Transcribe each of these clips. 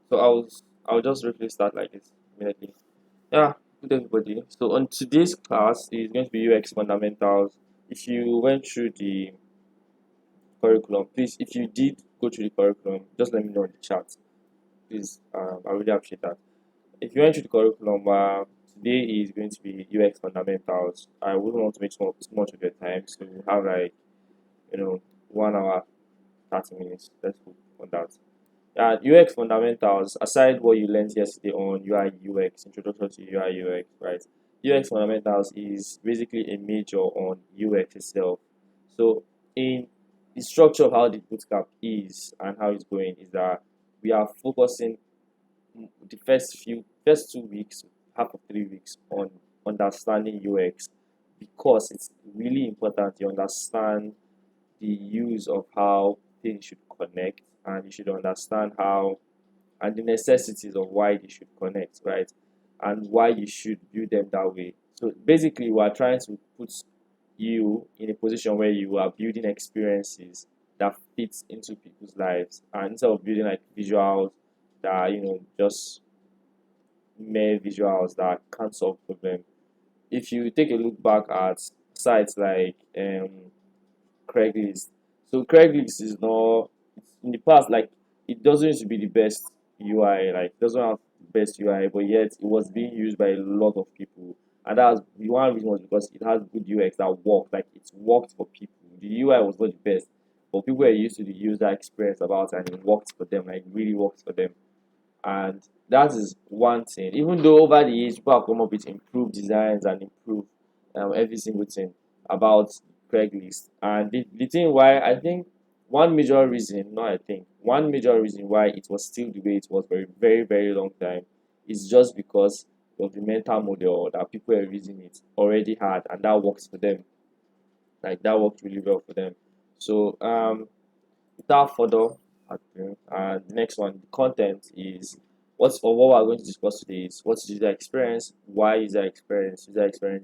So I'll just briefly start like this immediately. Yeah, good everybody. So on today's class is going to be UX fundamentals. If you went through the curriculum, please, if you did go through the curriculum, just let me know in the chat. Please, I really appreciate that. If you went through the curriculum, today is going to be UX fundamentals. I wouldn't want to make too much of your time, so we have like 1 hour 30 minutes. Let's go on that. UX fundamentals, aside what you learned yesterday on UI UX, introduction to UI UX, right? UX fundamentals is basically a major on UX itself. So, in the structure of how the bootcamp is and how it's going, is that we are focusing the first 2 weeks, half of 3 weeks on understanding UX because it's really important you understand the use of how things should connect, and you should understand how and the necessities of why they should connect, right? And why you should build them that way. So basically, we are trying to put you in a position where you are building experiences that fits into people's lives, and instead of building like visuals that are, just mere visuals that can't solve problem. If you take a look back at sites like Craigslist. So Craigslist is not in the past, like, it doesn't used to be the best UI, like it doesn't have the best UI, but yet it was being used by a lot of people. And that's the one reason was because it has good UX that worked, like it worked for people. The UI was not the best, but people were used to the user experience about it, and it worked for them, like really worked for them. And that is one thing. Even though over the years people have come up with improved designs and improved every single thing about Craigslist. And the thing why I think one major reason, not I think, one major reason why it was still the way it was for a very, very long time is just because of the mental model that people are using it already had, and that works for them. Like that worked really well for them. So without further ado, and the next one, the content is what we're going to discuss today is what's user experience, why user experience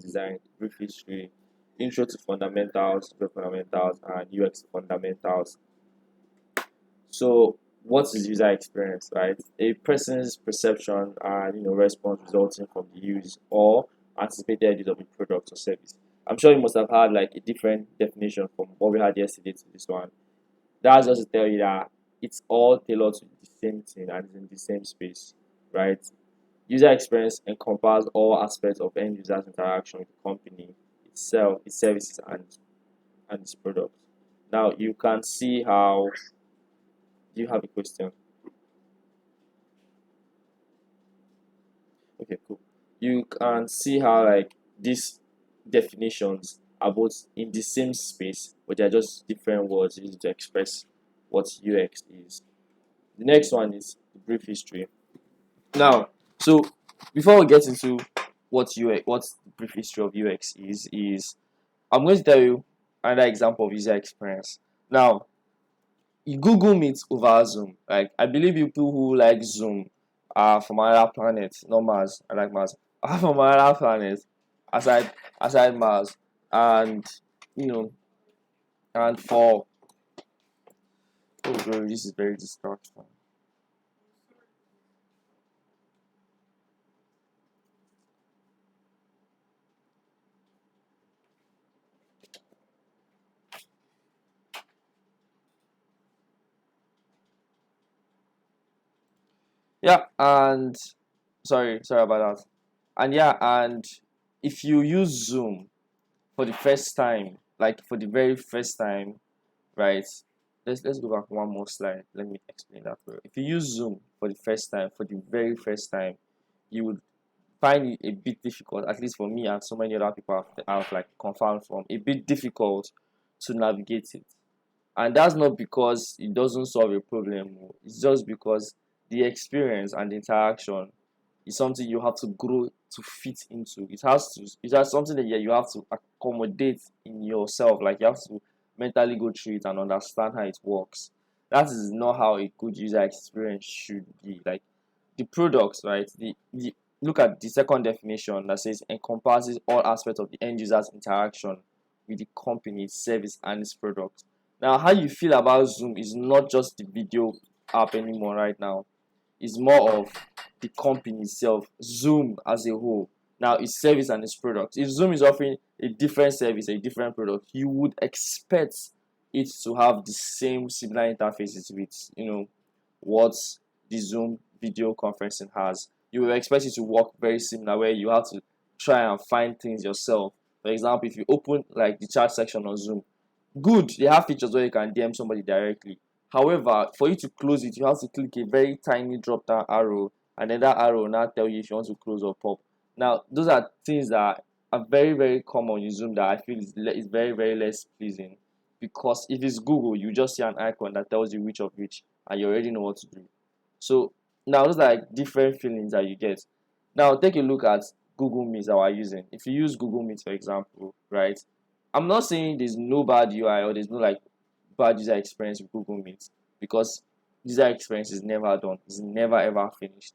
design, brief history, intro to fundamentals, web fundamentals, and UX fundamentals. So, what is user experience, right? A person's perception and response resulting from the use or anticipated use of a product or service. I'm sure you must have had like a different definition from what we had yesterday to this one. That's just to tell you that it's all tailored to the same thing and is in the same space, right? User experience encompasses all aspects of end users' interaction with the company itself, its services, and its products. Now you can see how. Do you have a question? Okay, cool. You can see how like these definitions are both in the same space, but they're just different words used to express what UX is. The next one is the brief history. Now, so before we get into what the brief history of UX is I'm going to tell you another example of user experience. Now, you Google Meet over Zoom. Like I believe people who like Zoom are from another planet, not Mars. I like Mars. Are from another planet aside Mars, and you know, and for oh bro, this is very distracting. Yeah, and sorry about that. And yeah, and if you use Zoom for the first time, like for the very first time, right? Let's go back one more slide. Let me explain that for you. If you use Zoom for the first time, for the very first time, you would find it a bit difficult, at least for me and so many other people have like confirmed from, a bit difficult to navigate it. And that's not because it doesn't solve a problem. It's just because the experience and the interaction is something you have to grow to fit into. It has something that, yeah, you have to accommodate in yourself. Like you have to mentally go through it and understand how it works. That is not how a good user experience should be. Like the products, right? The look at the second definition that says encompasses all aspects of the end user's interaction with the company, service, and its product. Now, how you feel about Zoom is not just the video app anymore right now. is more of the company itself, Zoom as a whole. Now, its service and its product. If Zoom is offering a different service, a different product, you would expect it to have the same similar interfaces with what the Zoom video conferencing has. You will expect it to work very similar, where you have to try and find things yourself. For example, if you open like the chat section on Zoom, good, they have features where you can DM somebody directly. However, for you to close it, you have to click a very tiny drop down arrow, and then that arrow will now tell you if you want to close or pop. Now, those are things that are very, very common in Zoom that I feel is very, very less pleasing. Because if it's Google, you just see an icon that tells you which of which, and you already know what to do. So now those are like different feelings that you get. Now take a look at Google Meet that we're using. If you use Google Meet, for example, right? I'm not saying there's no bad UI or there's no like bad user experience with Google Meet, because user experience is never done. It's never ever finished.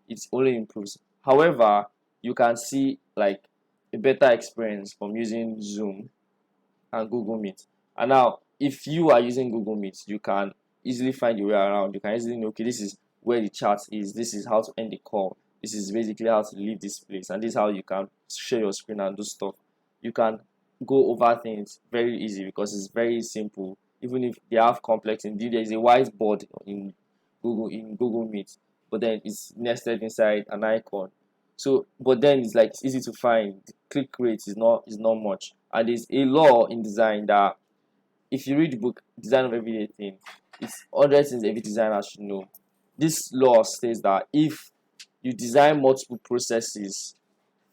It only improves. However, you can see like a better experience from using Zoom and Google Meet. And now, if you are using Google Meet, you can easily find your way around. You can easily know, okay, this is where the chat is. This is how to end the call. This is basically how to leave this place. And this is how you can share your screen and do stuff. You can go over things very easy because it's very simple. Even if they have complex, indeed, there is a whiteboard in Google Meet, but then it's nested inside an icon. So, but then it's like it's easy to find. The click rate is not much, and there's a law in design that if you read the book Design of Everyday Thing, it's 100 things every designer should know. This law states that if you design multiple processes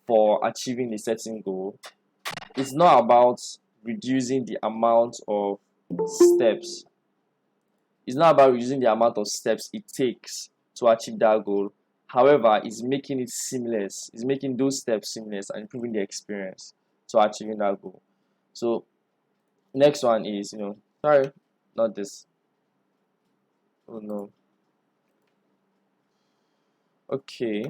for achieving a certain goal, it's not about reducing the amount of steps. It's not about reducing the amount of steps it takes to achieve that goal. However, it's making it seamless. It's making those steps seamless and improving the experience to achieving that goal. So next one is, sorry, not this. Oh no. Okay.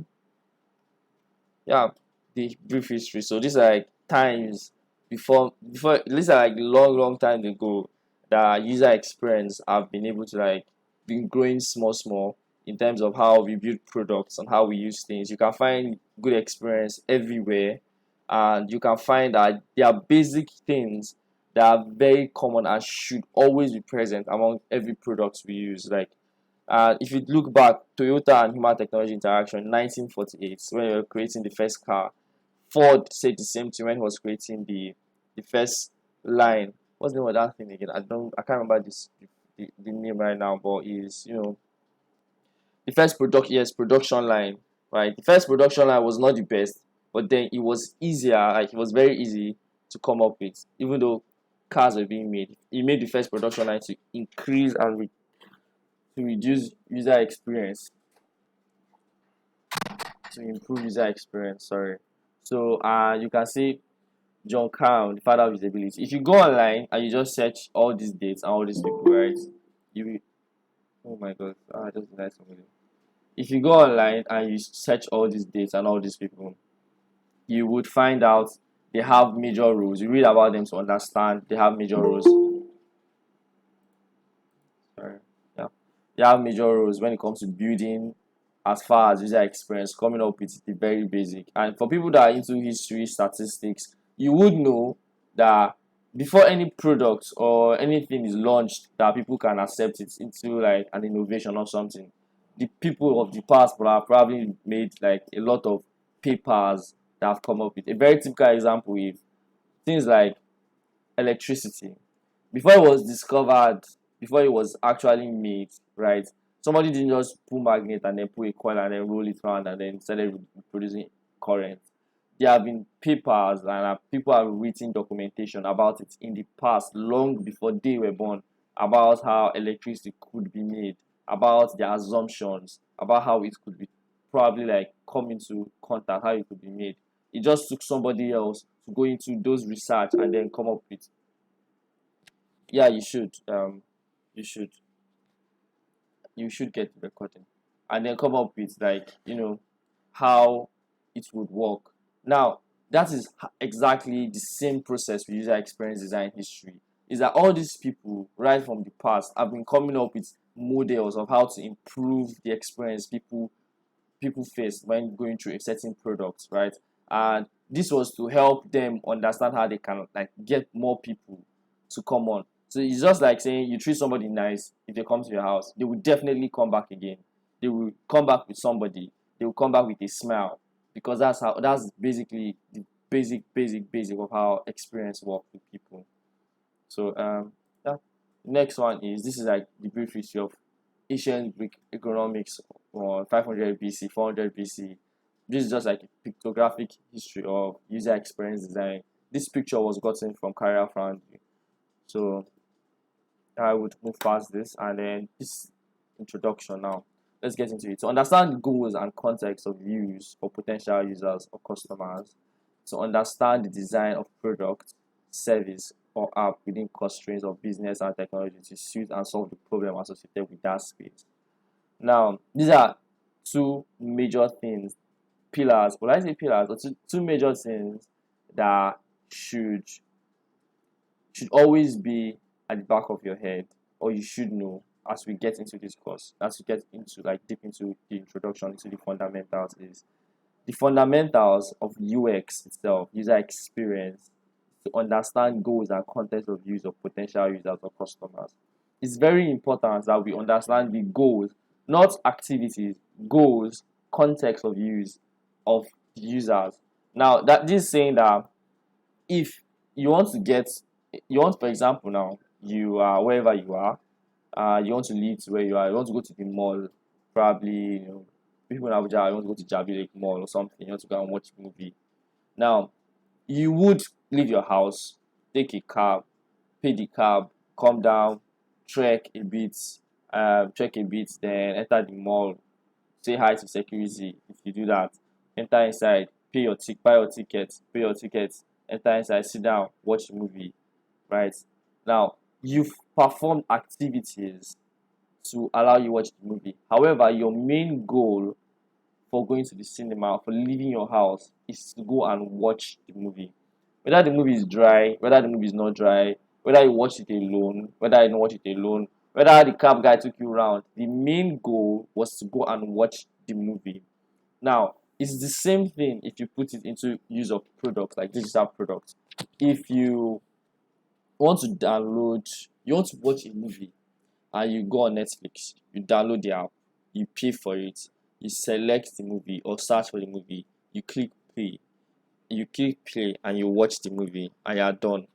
Yeah, the brief history. So these are like times before these are like long time ago that user experience have been able to like been growing small in terms of how we build products and how we use things. You can find good experience everywhere, and you can find that there are basic things that are very common and should always be present among every product we use. Like if you look back, Toyota and human technology interaction in 1948, when they were creating the first car, Ford said the same thing when he was creating the first line. What's the name of that thing again? I can't remember the name right now, but is the first production line, right? The first production line was not the best, but then it was easier, like it was very easy to come up with, even though cars were being made. He made the first production line to increase and to reduce user experience, to improve user experience. Sorry. So you can see John Crown, the father of usability. If you go online and you just search all these dates and all these people, right? You will, oh my god, I just denied somebody. If you go online and you search all these dates and all these people, you would find out they have major roles. You read about them to understand they have major roles. Sorry. Yeah. They have major roles when it comes to building as far as user experience, coming up with the very basic. And for people that are into history, statistics, you would know that before any product or anything is launched that people can accept it into like an innovation or something, the people of the past would have probably made like a lot of papers that have come up with. A very typical example is things like electricity. Before it was discovered, before it was actually made, right? Somebody didn't just pull magnet and then pull a coil and then roll it around and then started producing current. There have been papers and people have written documentation about it in the past, long before they were born, about how electricity could be made, about the assumptions, about how it could be probably like come into contact, how it could be made. It just took somebody else to go into those research and then come up with. Yeah, you should. You should. You should get the recording, and then come up with like how it would work. Now that is exactly the same process with user experience design history. Is that all these people right from the past have been coming up with models of how to improve the experience people face when going through a certain product, right? And this was to help them understand how they can like get more people to come on. So it's just like saying you treat somebody nice. If they come to your house, they will definitely come back again. They will come back with somebody. They will come back with a smile, because that's basically the basic of how experience works with people. So yeah. Next one is, this is like the brief history of ancient Greek economics, 500 BC, 400 BC. This is just like a pictographic history of user experience design. This picture was gotten from Career Foundry. So I would move past this, and then this introduction now. Let's get into it. To understand the goals and context of use for potential users or customers, to understand the design of product, service, or app within constraints of business and technology to suit and solve the problem associated with that space. Now, these are two major things, pillars, but I say pillars, or two major things that should should always be at the back of your head, or you should know as we get into this course, as we get into like deep into the introduction into the fundamentals, is the fundamentals of UX itself, user experience, to understand goals and context of use of potential users or customers. It's very important that we understand the goals, not activities, goals, context of use of the users. Now, that this is saying that if you want to get, you want, for example, now you are wherever you are, you want to leave to where you are, you want to go to the mall, probably, people in Abuja, you want to go to Jabi Lake Mall or something, you want to go and watch a movie. Now, you would leave your house, take a cab, pay the cab, come down, trek a bit, then enter the mall, say hi to security. If you do that, enter inside, buy your ticket, pay your ticket, enter inside, sit down, watch the movie, right? Now, you've performed activities to allow you watch the movie. However, your main goal for going to the cinema, for leaving your house, is to go and watch the movie. Whether the movie is dry, whether the movie is not dry, whether you watch it alone, whether you don't watch it alone, whether the cab guy took you around, the main goal was to go and watch the movie. Now, it's the same thing if you put it into use of products like digital products. If you want to download, you want to watch a movie, and you go on Netflix, you download the app, you pay for it, you select the movie or search for the movie, you click play and you watch the movie and you are done.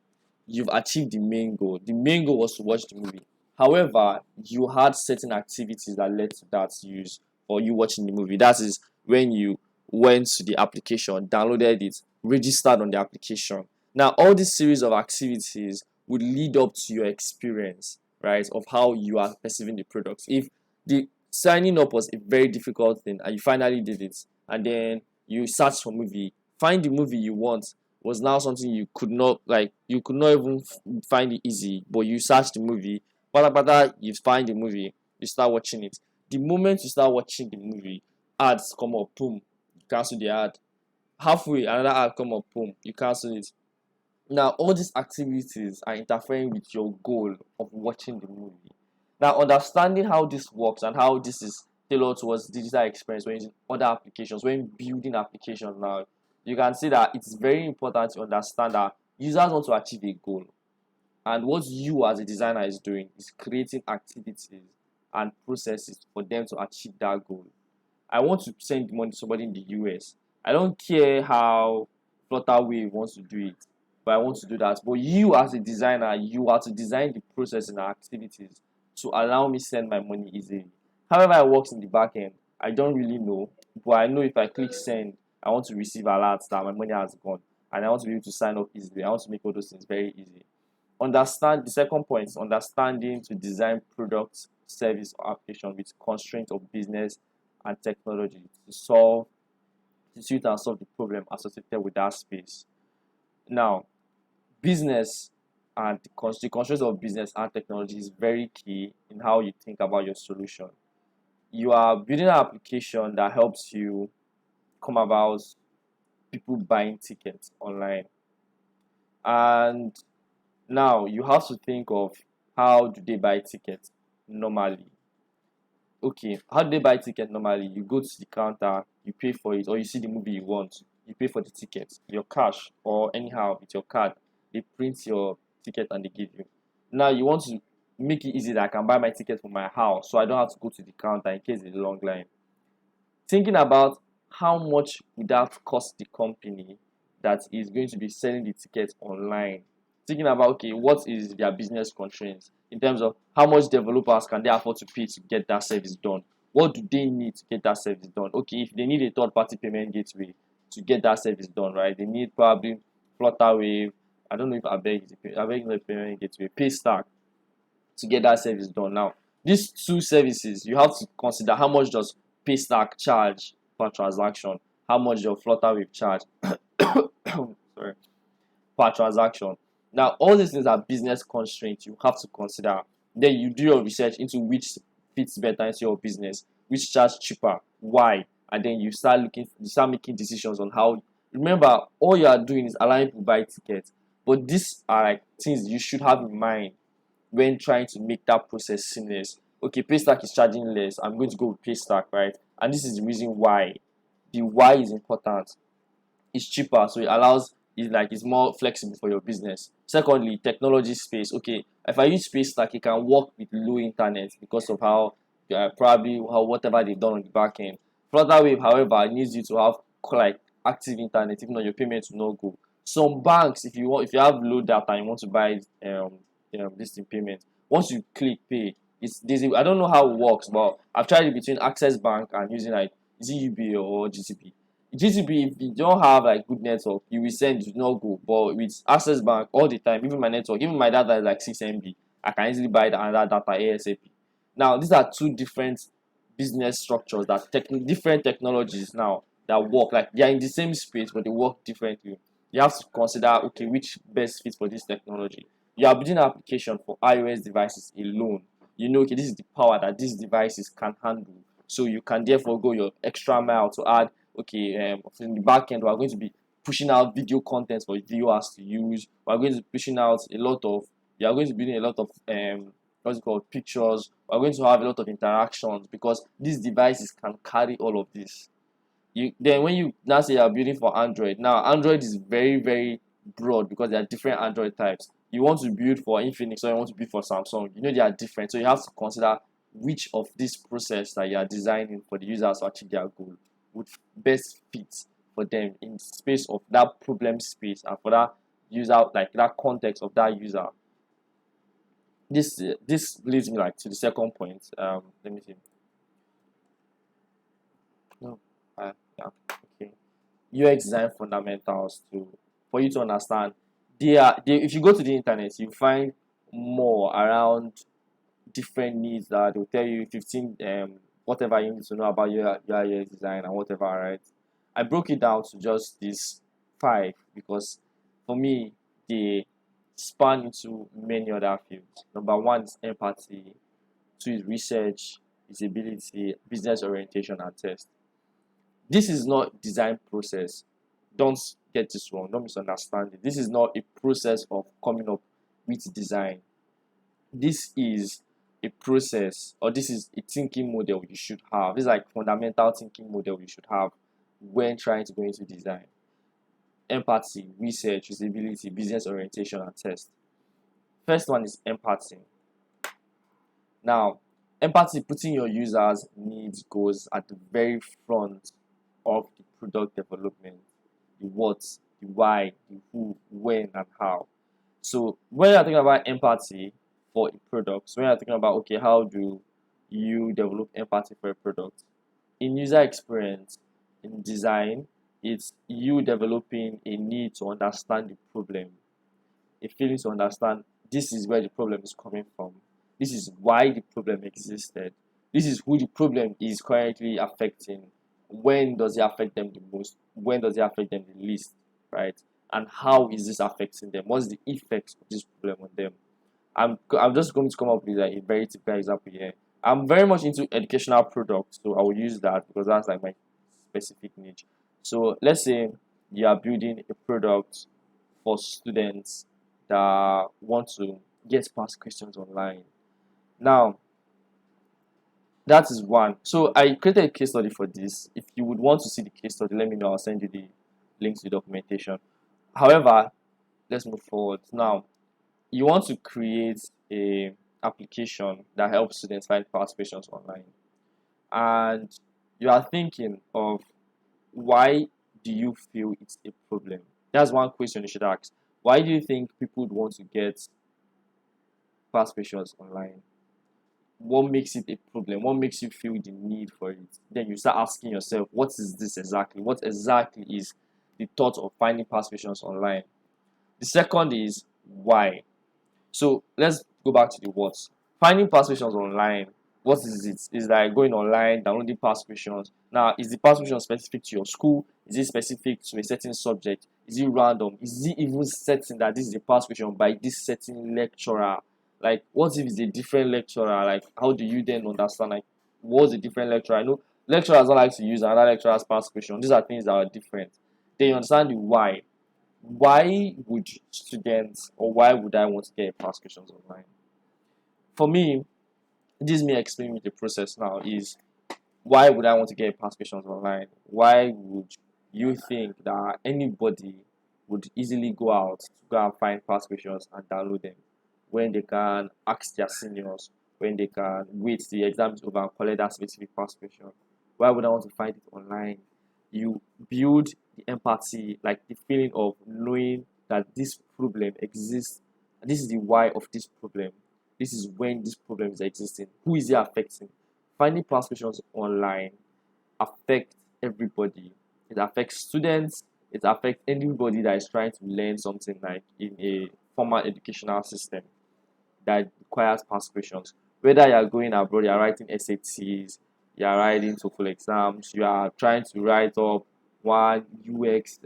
You've achieved the main goal. The main goal was to watch the movie. However, you had certain activities that led to that use or you watching the movie. That is when you went to the application, downloaded it, registered on the application. Now, all this series of activities would lead up to your experience, right, of how you are perceiving the product. If the signing up was a very difficult thing and you finally did it, and then you search for movie, find the movie you want was now something you could not even find it easy, but you search the movie, you find the movie, you start watching it. The moment you start watching the movie, ads come up, boom, you cancel the ad. Halfway, another ad come up, boom, you cancel it. Now, all these activities are interfering with your goal of watching the movie. Now, understanding how this works and how this is tailored towards digital experience when using other applications, when building applications now, you can see that it's very important to understand that users want to achieve a goal. And what you as a designer is doing is creating activities and processes for them to achieve that goal. I want to send money to somebody in the US. I don't care how Flutterwave wants to do it, but I want to do that. But you, as a designer, you are to design the process and activities to allow me send my money easily. However, it works in the back end, I don't really know, but I know if I click send, I want to receive alerts that my money has gone, and I want to be able to sign up easily. I want to make all those things very easy. Understand the second point is understanding to design products, service, or application with constraints of business and technology to suit and solve the problem associated with that space. Now, business and the constraints of business and technology is very key in how you think about your solution. You are building an application that helps you come about people buying tickets online, and now you have to think of how do they buy tickets normally. okay, how do they buy ticket normally? You go to the counter, you pay for it, or you see the movie you want, you pay for the ticket, your cash, or anyhow with your card. They print your ticket and they give you. Now you want to make it easy that I can buy my ticket from my house, so I don't have to go to the counter in case there's a long line. Thinking about how much would that cost the company that is going to be selling the tickets online. Thinking about, okay, what is their business constraints in terms of how much developers can they afford to pay to get that service done? What do they need to get that service done? Okay, if they need a third party payment gateway to get that service done, right? They need probably Flutterwave. I don't know if Abeg is a payment gateway, Paystack to get that service done. Now, these two services, you have to consider how much does Paystack charge per transaction, how much your Flutterwave charge sorry, per transaction. Now, all these things are business constraints you have to consider. Then you do your research into which fits better into your business, which charge cheaper, why, and then you start making decisions on how. Remember, all you are doing is allowing people to buy tickets, but these are like things you should have in mind when trying to make that process seamless. Okay, Paystack is charging less. I'm going to go with Paystack, right? And this is the reason why. The why is important. It's cheaper, so it allows it's more flexible for your business. Secondly, technology space. Okay, if I use Paystack, it can work with low internet because of how probably how whatever they've done on the back end. Flutterwave, however, needs you to have like active internet, even though your payments will not go. Some banks, if you have low data and you want to buy this thing payment, once you click pay, I don't know how it works, but I've tried it between Access Bank and using like ZUB or GTP. GTP, if you don't have like good network, you will send it will not go. But with Access Bank all the time, even my network, even my data is like 6 MB, I can easily buy another data ASAP. Now these are two different business structures different technologies now that work like they are in the same space but they work differently. You have to consider, okay, which best fits for this technology. You are building an application for iOS devices alone. You know, okay, this is the power that these devices can handle. So you can therefore go your extra mile to add, okay, in the back end, we are going to be pushing out video content for viewers to use. We are going to be pushing out a lot of, we are going to be doing a lot of, what's it called, pictures. We are going to have a lot of interactions because these devices can carry all of this. Then when you now say you're building for Android, now Android is very, very broad because there are different Android types. You want to build for Infinix or you want to build for Samsung, you know they are different. So you have to consider which of this process that you are designing for the users to achieve their goal would best fit for them in space of that problem space and for that user, like that context of that user. This leads me like to the second point. Let me see. No, yeah, okay. UX design fundamentals to for you to understand. If you go to the internet, you find more around different needs that will tell you 15 whatever you need to know about your UX design and whatever, right? I broke it down to just these five because for me they span into many other fields. Number one is empathy, two is research, usability, business orientation, and test. This is not design process. Don't get this wrong, don't misunderstand it. This is not a process of coming up with design. This is a process, or this is a thinking model you should have. This is like fundamental thinking model you should have when trying to go into design. Empathy, research, usability, business orientation, and test. First one is empathy. Now, empathy, putting your users' needs, goals at the very front of the product development. The what, the why, the who, when, and how. So when you're thinking about empathy for a product, so when you're thinking about, okay, how do you develop empathy for a product? In user experience, in design, it's you developing a need to understand the problem, a feeling to understand this is where the problem is coming from. This is why the problem existed. This is who the problem is currently affecting. When does it affect them the most? When does it affect them the least? Right? And how is this affecting them? What's the effects of this problem on them? I'm just going to come up with a very typical example here. I'm very much into educational products, so I will use that because that's like my specific niche. So let's say you are building a product for students that want to get past questions online. Now, That is one. So I created a case study for this. If you would want to see the case study, let me know. I'll send you the links to the documentation. However, let's move forward. Now, you want to create a application that helps students find past questions online, and you are thinking of why do you feel it's a problem? That's one question you should ask. Why do you think people would want to get past questions online? What makes it a problem? What makes you feel the need for it? Then you start asking yourself, what is this exactly? What exactly is the thought of finding past questions online? The second is why. So let's go back to the what. Finding past questions online. What is it? Is like going online, downloading past questions. Now, is the past question specific to your school? Is it specific to a certain subject? Is it random? Is it even certain that this is a past question by this certain lecturer? Like, what if it's a different lecturer? Like, how do you then understand? Like, what's a different lecturer? I know lecturers don't like to use another lecturer's past question. These are things that are different. Then you understand the why. Why would students, or why would I want to get past questions online? For me, this is me explaining the process now. Is why would I want to get past questions online? Why would you think that anybody would easily go out to go and find past questions and download them when they can ask their seniors, when they can wait till the exam is over and collect that specific past question? Why would I want to find it online? You build the empathy, like the feeling of knowing that this problem exists. This is the why of this problem. This is when this problem is existing. Who is it affecting? Finding past questions online affects everybody. It affects students. It affects anybody that is trying to learn something like in a formal educational system that requires past questions. Whether you are going abroad, you are writing SATs, you are writing TOEFL exams, you are trying to write up one UX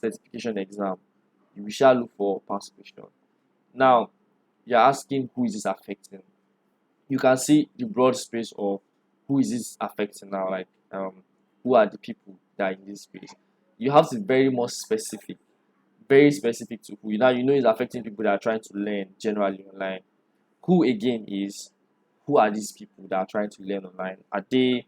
certification exam, you shall look for past questions. Now, you're asking who is this affecting? You can see the broad space of who is this affecting now, like who are the people that are in this space. You have to be very specific to who. Now you know it's affecting people that are trying to learn generally online. Who again is who are these people that are trying to learn online? Are they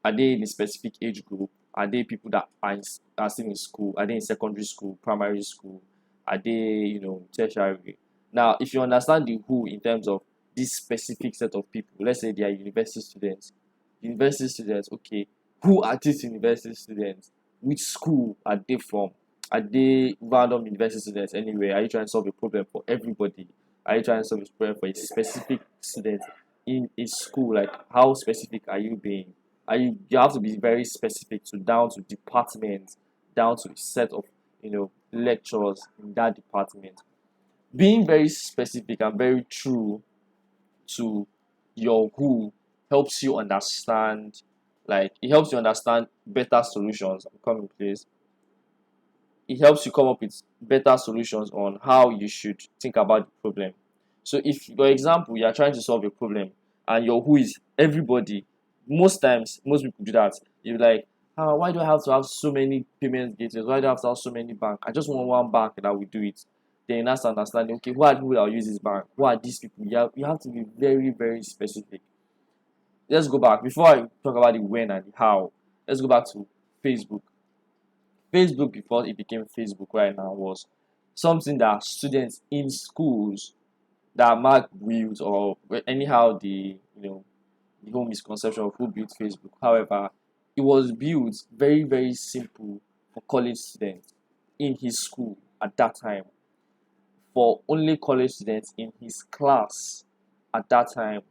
in a specific age group? Are they people that are still in school? Are they in secondary school, primary school? Are they, tertiary? Now, if you understand the who in terms of this specific set of people, let's say they are university students. University students, okay, who are these university students? Which school are they from? Are they random university students anyway? Are you trying to solve a problem for everybody? Are you trying to solve a problem for a specific student in a school? Like, how specific are you being? You have to be very specific to down to department, down to a set of lecturers in that department. Being very specific and very true to your who helps you understand, like it helps you understand better solutions come in place. It helps you come up with better solutions on how you should think about the problem. So if, for example, you are trying to solve a problem and your who is everybody, most times most people do that. You're like, why do I have to have so many payment gateways? Why do I have to have so many banks? I just want one bank that will do it. Then that's understanding, okay, who are the people that will use this bank? Who are these people? You have to be very, very specific. Let's go back. Before I talk about the when and the how, let's go back to Facebook. Facebook, before it became Facebook right now, was something that students in schools that Mark built, or anyhow the whole misconception of who built Facebook. However, it was built very, very simple for college students in his school at that time, for only college students in his class at that time.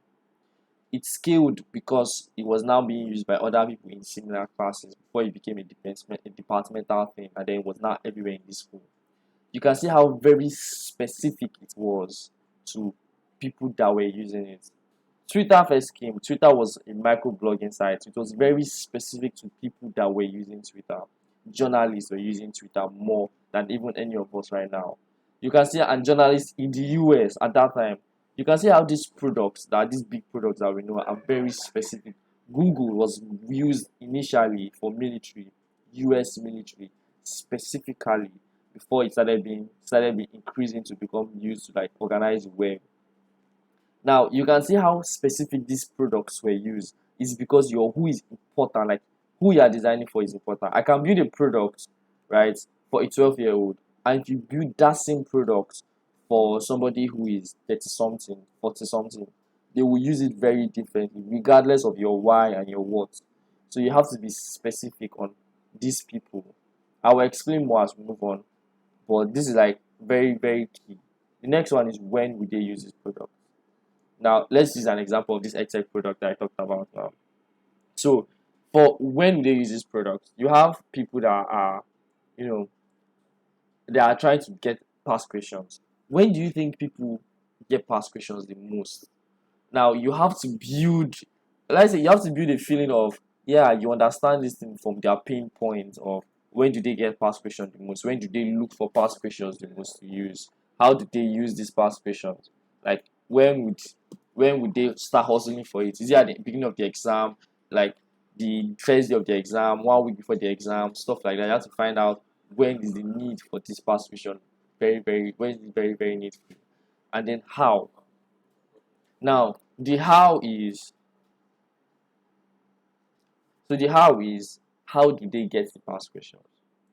It scaled because it was now being used by other people in similar classes before it became a departmental thing, and then it was now everywhere in this school. You can see how very specific it was to people that were using it. Twitter first came. Twitter was a microblogging site. It was very specific to people that were using Twitter. Journalists were using Twitter more than even any of us right now. You can see, and journalists in the US at that time, you can see how these big products that we know are very specific. Google was used initially for military, US military specifically, before it started being increasing to become used to like organize the web. Now you can see how specific these products were used. Is because your who is important, like who you are designing for is important. I can build a product, right, for a 12-year-old, and if you build that same product for somebody who is 30 something, 40 something, they will use it very differently, regardless of your why and your what. So you have to be specific on these people. I will explain more as we move on, but this is like very, very key. The next one is when would they use this product? Now, let's use an example of this exact product that I talked about now. So, for when they use this product, you have people that are, you know, they are trying to get past questions. When do you think people get past questions the most? Now, you have to build, let's say, you have to build a feeling of, yeah, you understand this thing from their pain point of when do they get past questions the most? When do they look for past questions the most to use? How do they use these past questions? Like, when would they start hustling for it? Is it at the beginning of the exam, like the first day of the exam, 1 week before the exam, stuff like that? You have to find out when is the need for this past question when is it very needful, and then how. Now, the how is how did they get the past questions?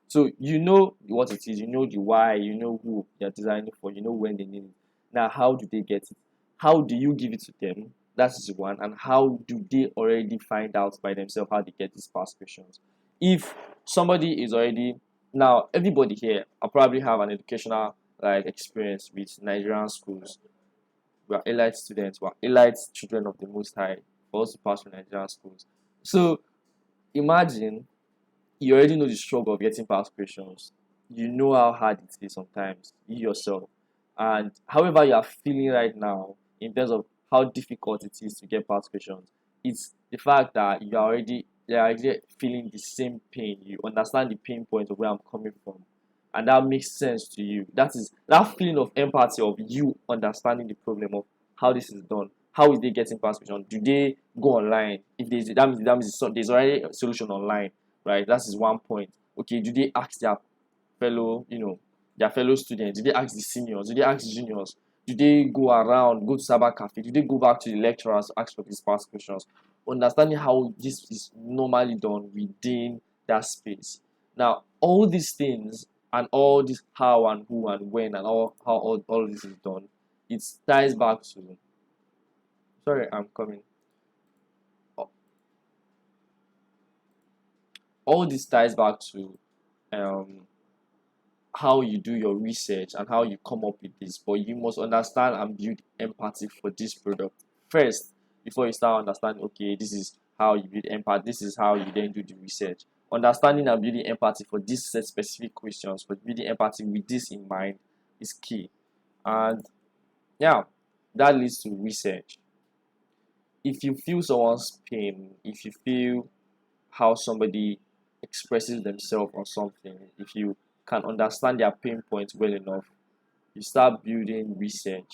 So you know what it is, you know the why, you know who you're designing for, you know when they need it. Now, how do they get it? How do you give it to them? That is one. And how do they already find out by themselves how they get these past questions? If somebody is already now, everybody here, I probably have an educational like experience with Nigerian schools. We are elite students, we are elite children of the Most High, for us to pass through Nigerian schools. So imagine you already know the struggle of getting past questions. You know how hard it is sometimes, you yourself. And however you are feeling right now, in terms of how difficult it is to get past questions, it's the fact that you're already feeling the same pain. You understand the pain point of where I'm coming from. And that makes sense to you. That is that feeling of empathy of you understanding the problem of how this is done. How is they getting past questions? Do they go online? If there's that means there's already a solution online, right? That is one point. Okay, do they ask their fellow students? Do they ask the seniors? Do they ask the juniors? Do they go around, go to cyber cafe? Do they go back to the lecturers to ask for these past questions? Understanding how this is normally done within that space. Now, all these things and all this how and who and when and how all of this is done, it ties back to, sorry, I'm coming. All this ties back to um how you do your research and how you come up with this, but you must understand and build empathy for this product first before you start understanding, okay, this is how you build empathy, this is how you then do the research. Understanding and building empathy for these specific questions, for building empathy with this in mind is key. And yeah, that leads to research. If you feel someone's pain, if you feel how somebody expresses themselves or something, if you can understand their pain points well enough, you start building research.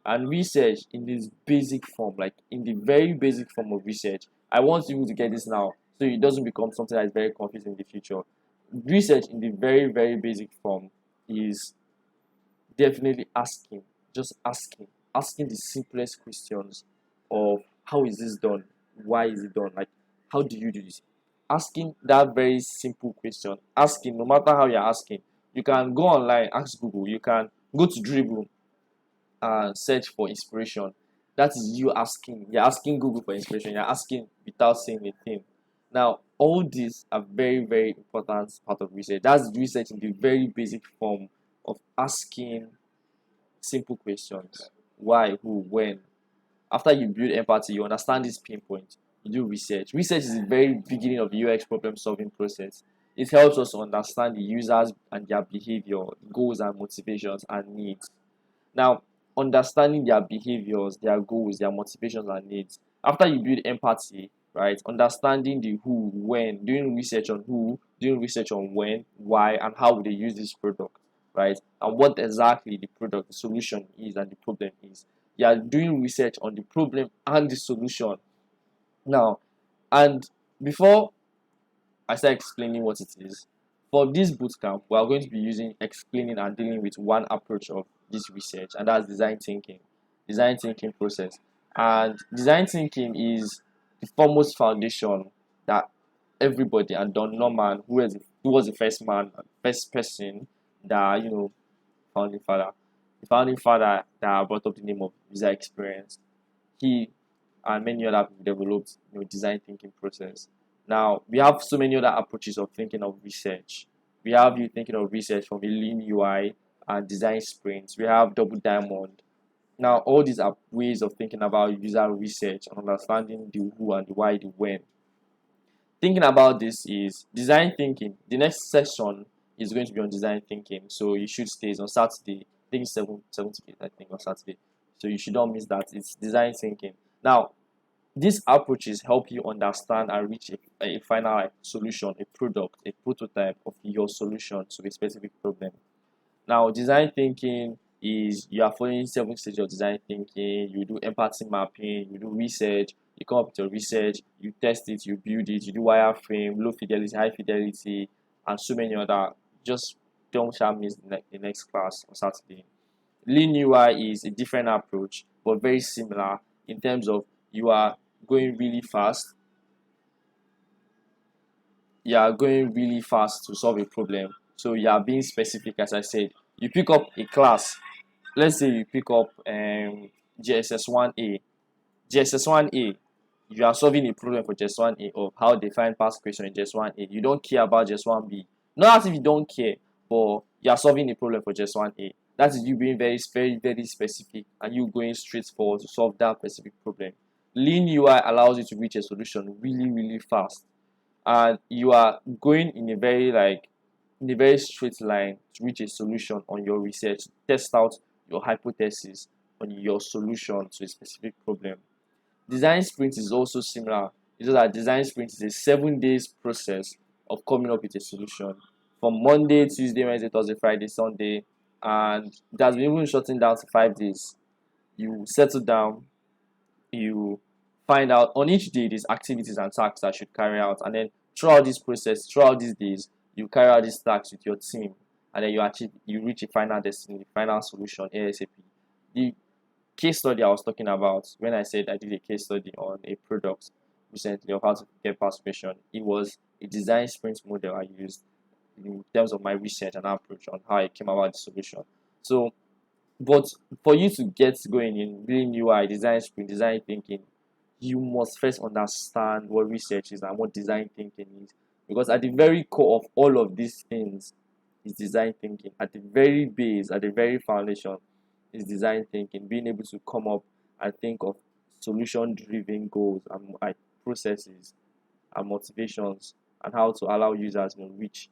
And research in this basic form, like in the very basic form of research, I want you to get this now so it doesn't become something that is very confusing in the future. Research in the very basic form is definitely asking the simplest questions of how is this done, why is it done, like how do you do this, asking that very simple question, asking no matter how you're asking. You can go online, ask Google, you can go to Dribble and search for inspiration. That is you asking, you're asking Google for inspiration, you're asking without saying a thing. Now all these are very important part of research. That's research in the very basic form of asking simple questions. Why, who, when. After you build empathy, you understand this pinpoint, you do research. Research is the very beginning of the UX problem solving process. It helps us to understand the users and their behavior, goals and motivations and needs. Now, understanding their behaviors, their goals, their motivations and needs. After you build empathy, right, understanding the who, when, doing research on who, doing research on when, why, and how would they use this product, right, and what exactly the product, the solution is, and the problem is. You are doing research on the problem and the solution. Now, and before I start explaining what it is, for this bootcamp, we are going to be using, explaining, and dealing with one approach of this research, and that's design thinking process. And design thinking is the foremost foundation that everybody, and Don Norman, who was the first man, first person that founding father, the founding father that brought up the name of user experience. He and many other people developed design thinking process. Now we have so many other approaches of thinking of research. We have you thinking of research from a lean UI and design sprints. We have double diamond. Now all these are ways of thinking about user research and understanding the who and the why, the when. Thinking about this is design thinking. The next session is going to be on design thinking, so you should stay. It's on Saturday. I think it's 7 to 8, I think, on Saturday. So you should not miss that. It's design thinking. Now, these approaches help you understand and reach a final solution, a product, a prototype of your solution to a specific problem. Now, design thinking is you are following 7 stages of design thinking. You do empathy mapping, you do research, you come up with your research, you test it, you build it, you do wireframe, low fidelity, high fidelity, and so many other. Just don't shall miss the next class on Saturday. Lean UI is a different approach, but very similar in terms of you are going really fast. You are going really fast to solve a problem. So you are being specific, as I said. You pick up a class. Let's say you pick up GSS 1A. GSS 1A, you are solving a problem for GSS 1A of how they find past question in GSS 1A. You don't care about GSS 1B. Not as if you don't care, but you are solving a problem for GSS 1A. That is you being very, very, very specific and you going straight forward to solve that specific problem. Lean UI allows you to reach a solution really, really fast. And you are going in a very straight line to reach a solution on your research, test out your hypothesis on your solution to a specific problem. Design sprint is also similar. It's just that design sprint is a 7 days process of coming up with a solution from Monday, Tuesday, Wednesday, Thursday, Friday, Sunday, and it has been even shortened down to 5 days. You settle down, you find out on each day these activities and tasks that should carry out, and then throughout this process, throughout these days, you carry out these tasks with your team, and then you reach a final destiny, final solution ASAP. The case study I was talking about when I said I did a case study on a product recently of how to get past question, it was a design sprint model I used in terms of my research and approach on how I came about the solution. So, but for you to get going in building UI, design sprint, design thinking, you must first understand what research is and what design thinking is. Because at the very core of all of these things is design thinking. At the very base, at the very foundation, is design thinking. Being able to come up and think of solution driven goals and processes and motivations and how to allow users to reach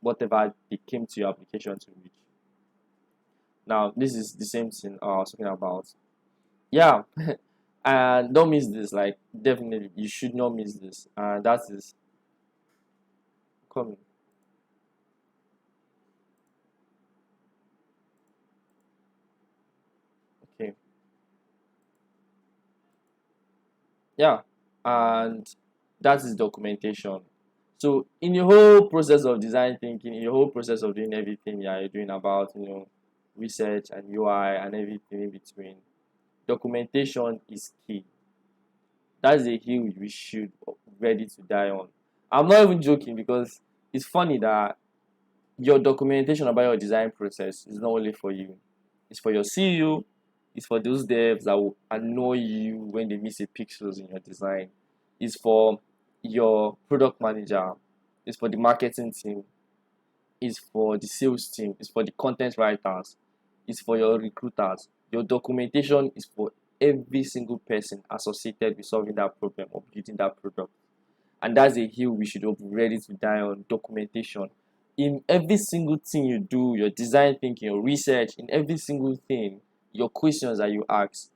whatever they came to your application to reach. Now, this is the same thing I was talking about. Yeah, and don't miss this. Like, definitely, you should not miss this. And that is coming. Okay. Yeah, and that is documentation. So, in the whole process of design thinking, in the whole process of doing everything you're doing about, research and UI and everything in between, documentation is key. That's a hill we should be ready to die on. I'm not even joking because it's funny that your documentation about your design process is not only for you, it's for your CEO, it's for those devs that will annoy you when they miss a pixels in your design, it's for your product manager, it's for the marketing team, it's for the sales team, it's for the content writers, it's for your recruiters. Your documentation is for every single person associated with solving that problem or building that product. And that's a hill we should all be ready to die on. Documentation in every single thing you do, your design thinking, your research, in every single thing, your questions that you ask,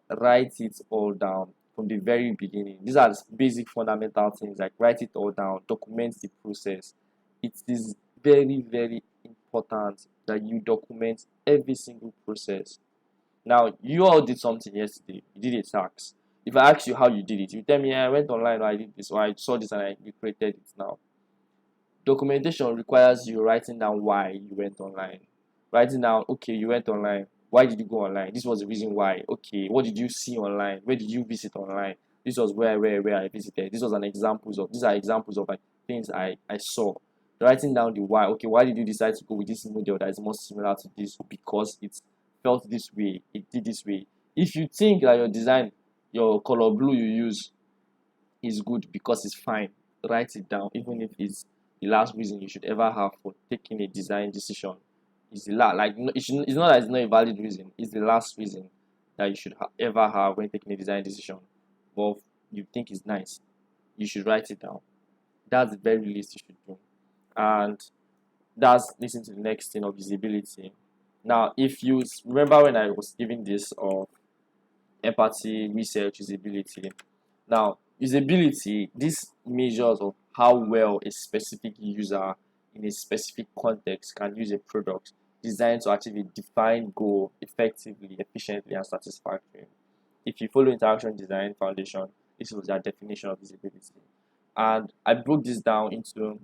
write it all down from the very beginning. These are the basic fundamental things, like write it all down, document the process. It is very, very important that you document every single process. Now, you all did something yesterday. You did a task. If I ask you how you did it, you tell me, I went online, or I did this, or I saw this and I created it now. Documentation requires you writing down why you went online. Writing down, okay, you went online. Why did you go online? This was the reason why. Okay, what did you see online? Where did you visit online? This was where I visited. This was an examples of these are examples of like things I saw. Writing down the why. Okay, why did you decide to go with this model that is more similar to this? Because it felt this way, it did this way. If you think that your design, your color blue you use is good because it's fine, write it down, even if it's the last reason you should ever have for taking a design decision. Is the last, like, it's not that it's not a valid reason, it's the last reason that you should ever have when taking a design decision. But you think it's nice, you should write it down. That's the very least you should do. And that's listen to the next thing of visibility. Now, if you remember when I was giving this of empathy, research, usability. Now, usability, this measures of how well a specific user in a specific context can use a product designed to achieve a defined goal effectively, efficiently, and satisfactorily. If you follow interaction design foundation, this was their definition of usability. And I broke this down into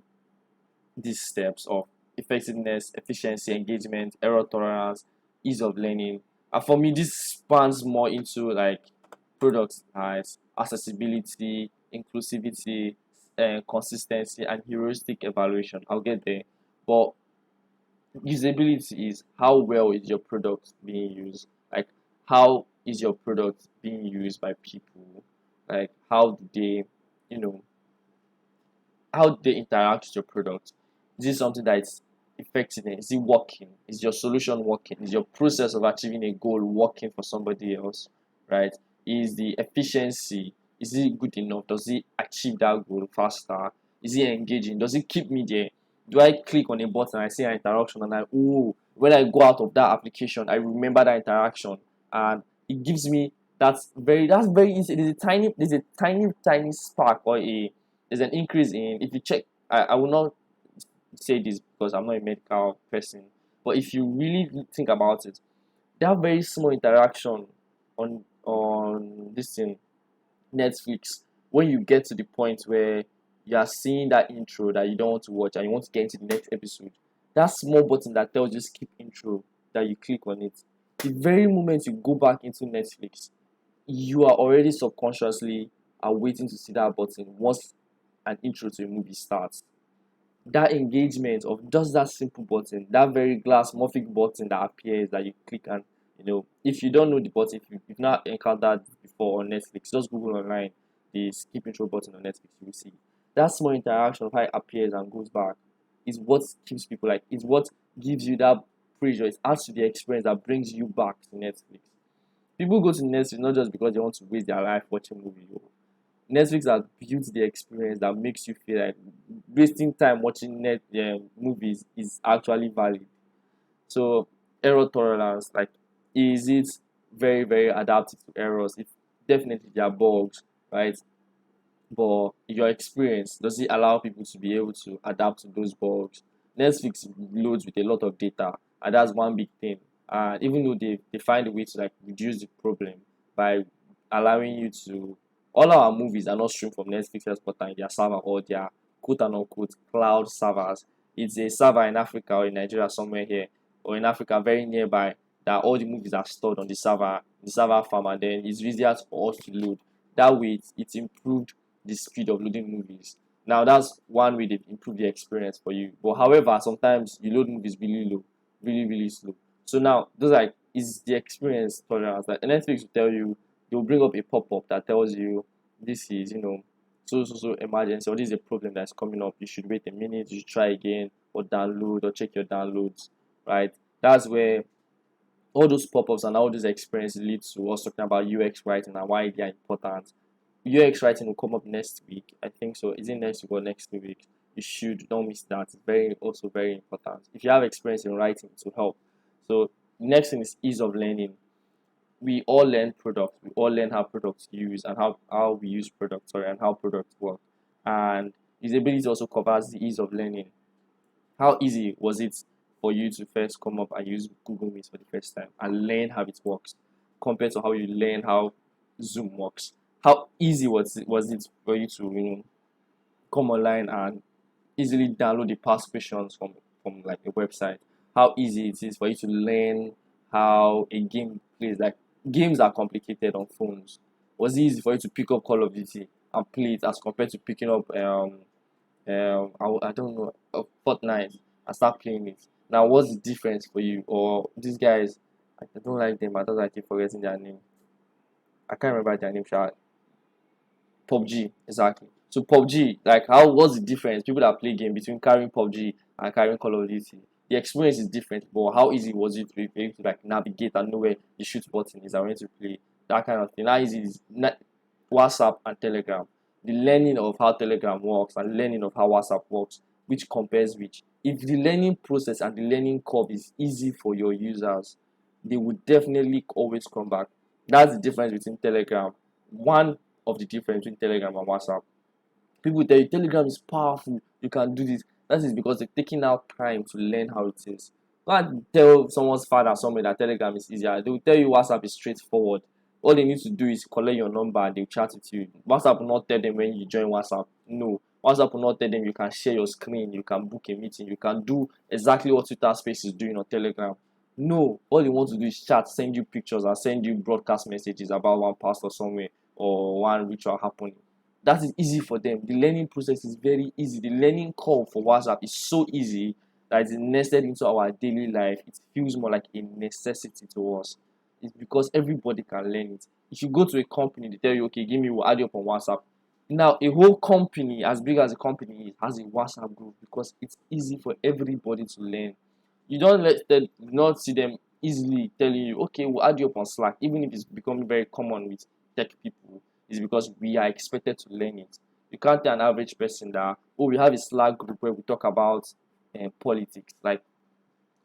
these steps of effectiveness, efficiency, engagement, error tolerance, ease of learning. And for me, this spans more into like product size, accessibility, inclusivity, consistency, and heuristic evaluation. I'll get there. But usability is how well is your product being used? Like, how is your product being used by people? Like, how do they, you know, how do they interact with your product? Is it something that is effective? Is it working? Is your solution working? Is your process of achieving a goal working for somebody else? Right? Is the efficiency, is it good enough? Does it achieve that goal faster? Is it engaging? Does it keep me there? Do I click on a button, I see an interaction, and when I go out of that application, I remember that interaction, and it gives me that's very easy. There's a tiny spark, or a there's an increase in, if you check, I will not say this because I'm not a medical person, but if you really think about it, that very small interaction on this thing, Netflix, when you get to the point where you are seeing that intro that you don't want to watch and you want to get into the next episode, that small button that tells you skip intro, that you click on it, the very moment you go back into Netflix, you are already subconsciously are waiting to see that button once an intro to a movie starts. That engagement of just that simple button, that very glass morphic button that appears that you click, and if you don't know the button, if you've not encountered before on Netflix, just Google online the skip intro button on Netflix, you will see that small interaction of how it appears and goes back is what keeps people, like, it's what gives you that pressure. It adds to the experience that brings you back to Netflix. People go to Netflix not just because they want to waste their life watching movie. Netflix has built the experience that makes you feel like wasting time watching movies is actually valid. So error tolerance, like, is it very adaptive to errors? If definitely there are bugs, right? But your experience, does it allow people to be able to adapt to those bugs? Netflix loads with a lot of data, and that's one big thing. And even though they find a way to like reduce the problem by allowing you to, all our movies are not streamed from Netflix exporter in their server or their quote and unquote cloud servers. It's a server in Africa or in Nigeria somewhere here, or in Africa very nearby, that all the movies are stored on the server farm, and then it's easier for us to load. That way it's improved the speed of loading movies. Now that's one way they've improved the experience for you. But however, sometimes you load movies really low, really slow. So now those are, is the experience tolerance. Like Netflix will tell you, they'll bring up a pop-up that tells you this is, so emergency, or this is a problem that's coming up. You should wait a minute, you should try again, or download, or check your downloads. Right? That's where all those pop-ups and all those experiences lead to us talking about UX writing and why they are important. UX writing will come up next week. I think so. Is it next week or next 2 weeks? You should don't miss that. It's very important. If you have experience in writing, it will help. So next thing is ease of learning. We all learn products. We all learn how products use and how we use products, sorry, and how products work. And usability also covers the ease of learning. How easy was it for you to first come up and use Google Meet for the first time and learn how it works compared to how you learn how Zoom works? How easy was it for you to come online and easily download the past questions from like a website? How easy it is for you to learn how a game plays. Like games are complicated on phones. Was it easy for you to pick up Call of Duty and play it as compared to picking up I don't know, Fortnite and start playing it? Now, what's the difference for you? Or these guys, I don't like them. I don't like keep forgetting their name. I can't remember their name. PUBG, exactly. So PUBG, like how what's the difference? People that play game between carrying PUBG and carrying Call of Duty. The experience is different, but how easy was it to be able to like navigate and know where the shoot button is and when to play that kind of thing? How easy is WhatsApp and Telegram? The learning of how Telegram works and learning of how WhatsApp works, which compares which. If the learning process and the learning curve is easy for your users, they would definitely always come back. That's the difference between Telegram. One of the difference between Telegram and WhatsApp. People tell you Telegram is powerful, you can do this. That is because they're taking out time to learn how it is. Don't tell someone's father somewhere that Telegram is easier. They will tell you WhatsApp is straightforward. All they need to do is collect your number and they'll chat with you. WhatsApp will not tell them when you join WhatsApp. No. WhatsApp will not tell them you can share your screen, you can book a meeting, you can do exactly what Twitter Space is doing on Telegram. No. All they want to do is chat, send you pictures, and send you broadcast messages about one pastor somewhere or one ritual happening. That is easy for them. The learning process is very easy. The learning curve for WhatsApp is so easy that it's nested into our daily life. It feels more like a necessity to us. It's because everybody can learn it. If you go to a company, they tell you, okay, give me, we'll add you up on WhatsApp. Now, a whole company, as big as a company is, has a WhatsApp group because it's easy for everybody to learn. You don't not see them easily telling you, okay, we'll add you up on Slack, even if it's becoming very common with tech people. Is because we are expected to learn it. You can't tell an average person that, oh, we have a Slack group where we talk about politics. Like,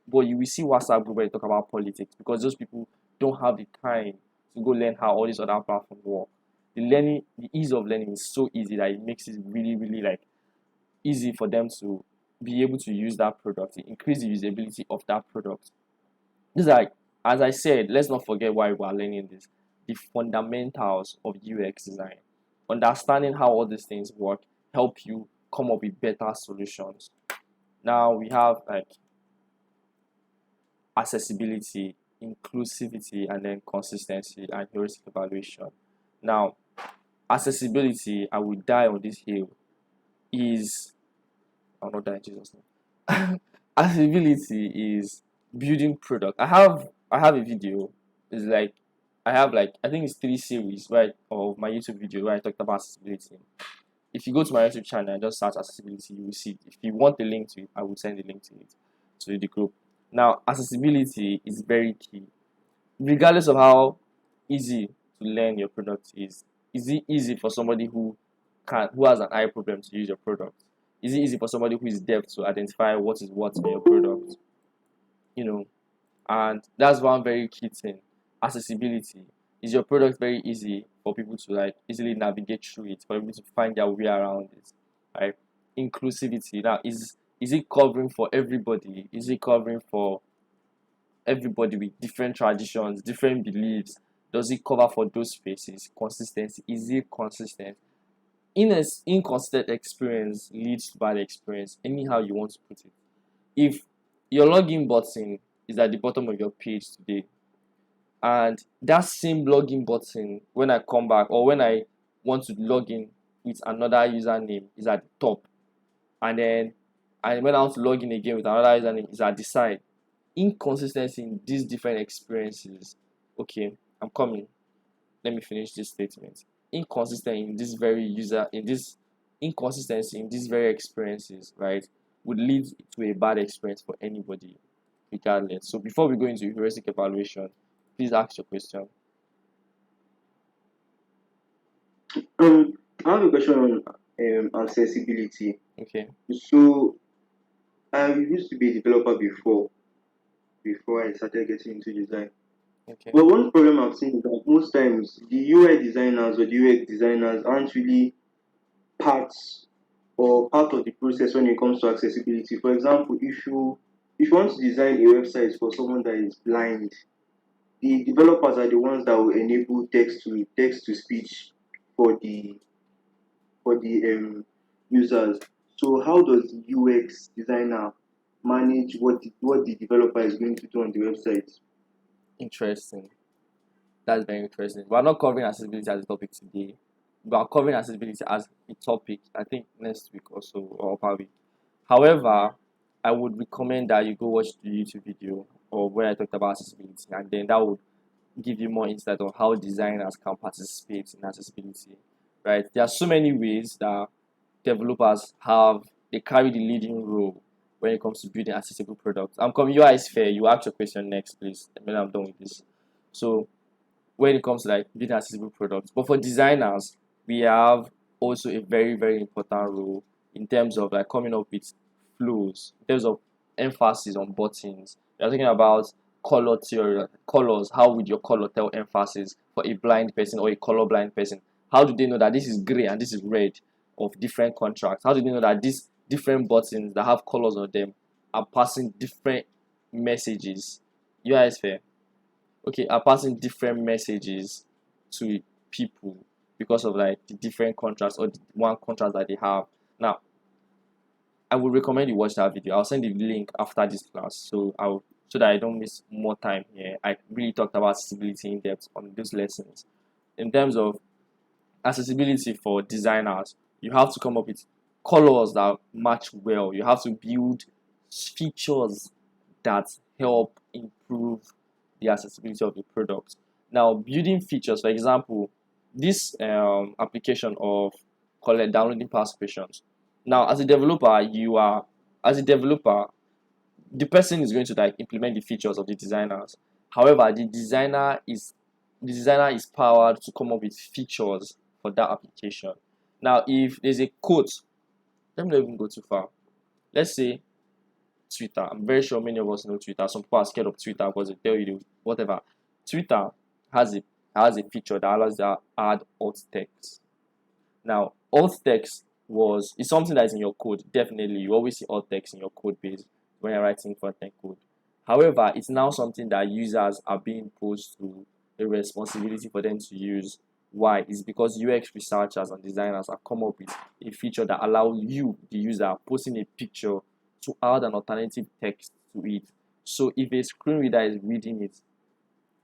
but you will see WhatsApp group where you talk about politics because those people don't have the time to go learn how all these other platforms work. The ease of learning is so easy that it makes it really, really like easy for them to be able to use that product, increase the usability of that product. This is like, as I said, let's not forget why we are learning this. The fundamentals of UX design. Understanding how all these things work help you come up with better solutions. Now we have like accessibility, inclusivity, and then consistency and heuristic evaluation. Now, accessibility, I will die on this hill, is I'll not die in Jesus' name. Accessibility is building product. I have a video. It's like I have like I think it's 3 series right of my YouTube video where I talked about accessibility. If you go to my YouTube channel and just search accessibility, you will see it. If you want the link to it, I will send the link to it to the group. Now, accessibility is very key. Regardless of how easy to learn your product is it easy for somebody who has an eye problem to use your product? Is it easy for somebody who is deaf to identify what is what in your product? You know, and that's one very key thing. Accessibility. Is your product very easy for people to like easily navigate through it, for people to find their way around it? Right? Inclusivity. Now, is it covering for everybody? Is it covering for everybody with different traditions, different beliefs? Does it cover for those spaces? Consistency. Is it consistent? Inconsistent experience leads to bad experience, anyhow you want to put it. If your login button is at the bottom of your page today, and that same login button, when I come back or when I want to log in with another username, is at the top, and then and when I want to log in again with another username, is at the side. Inconsistency in these different experiences. Okay, I'm coming. Let me finish this statement. Inconsistent in this very user in this inconsistency in these very experiences, right, would lead to a bad experience for anybody, regardless. So before we go into heuristic evaluation, please ask your question. I have a question on accessibility. Okay. So I used to be a developer before I started getting into design. Okay. But one problem I've seen is that most times the UI designers or the UX designers aren't really parts or part of the process when it comes to accessibility. For example, if you want to design a website for someone that is blind, the developers are the ones that will enable text to speech for the users. So how does the UX designer manage what the developer is going to do on the website? Interesting. That's very interesting. We're not covering accessibility as a topic today. We are covering accessibility as a topic, I think next week or so, or upper week. However, I would recommend that you go watch the YouTube video or where I talked about accessibility, and then that would give you more insight on how designers can participate in accessibility. Right? There are so many ways that developers have they carry the leading role when it comes to building accessible products. I'm coming UI is fair. You ask your question next, please. And then I'm done with this. So when it comes to like building accessible products. But for designers, we have also a very, very important role in terms of like coming up with flows, in terms of emphasis on buttons. We're talking about color theory, colors. How would your color tell emphasis for a blind person or a colorblind person? How do they know that this is gray and this is red of different contracts? How do they know that these different buttons that have colors on them are passing different messages? UI is fair. Okay, are passing different messages to people because of like the different contracts or the one contract that they have. Now, I would recommend you watch that video. I'll send the link after this class, so that I don't miss more time here. I really talked about accessibility in depth on those lessons. In terms of accessibility for designers, you have to come up with colors that match well. You have to build features that help improve the accessibility of the product. Now, building features, for example, this application of call it downloading past questions. Now, as a developer, the person is going to like implement the features of the designers. However, the designer is powered to come up with features for that application. Now, if there's a quote, let me not even go too far. Let's say Twitter. I'm very sure many of us know Twitter. Some people are scared of Twitter because they tell you whatever. Twitter has a feature that allows you to add alt text. Now, alt text is something that is in your code. Definitely, you always see alt text in your code base when you're writing front-end code. However, it's now something that users are being posed to a responsibility for them to use. Why? It's because UX researchers and designers have come up with a feature that allows you, the user, posting a picture to add an alternative text to it. So if a screen reader is reading it,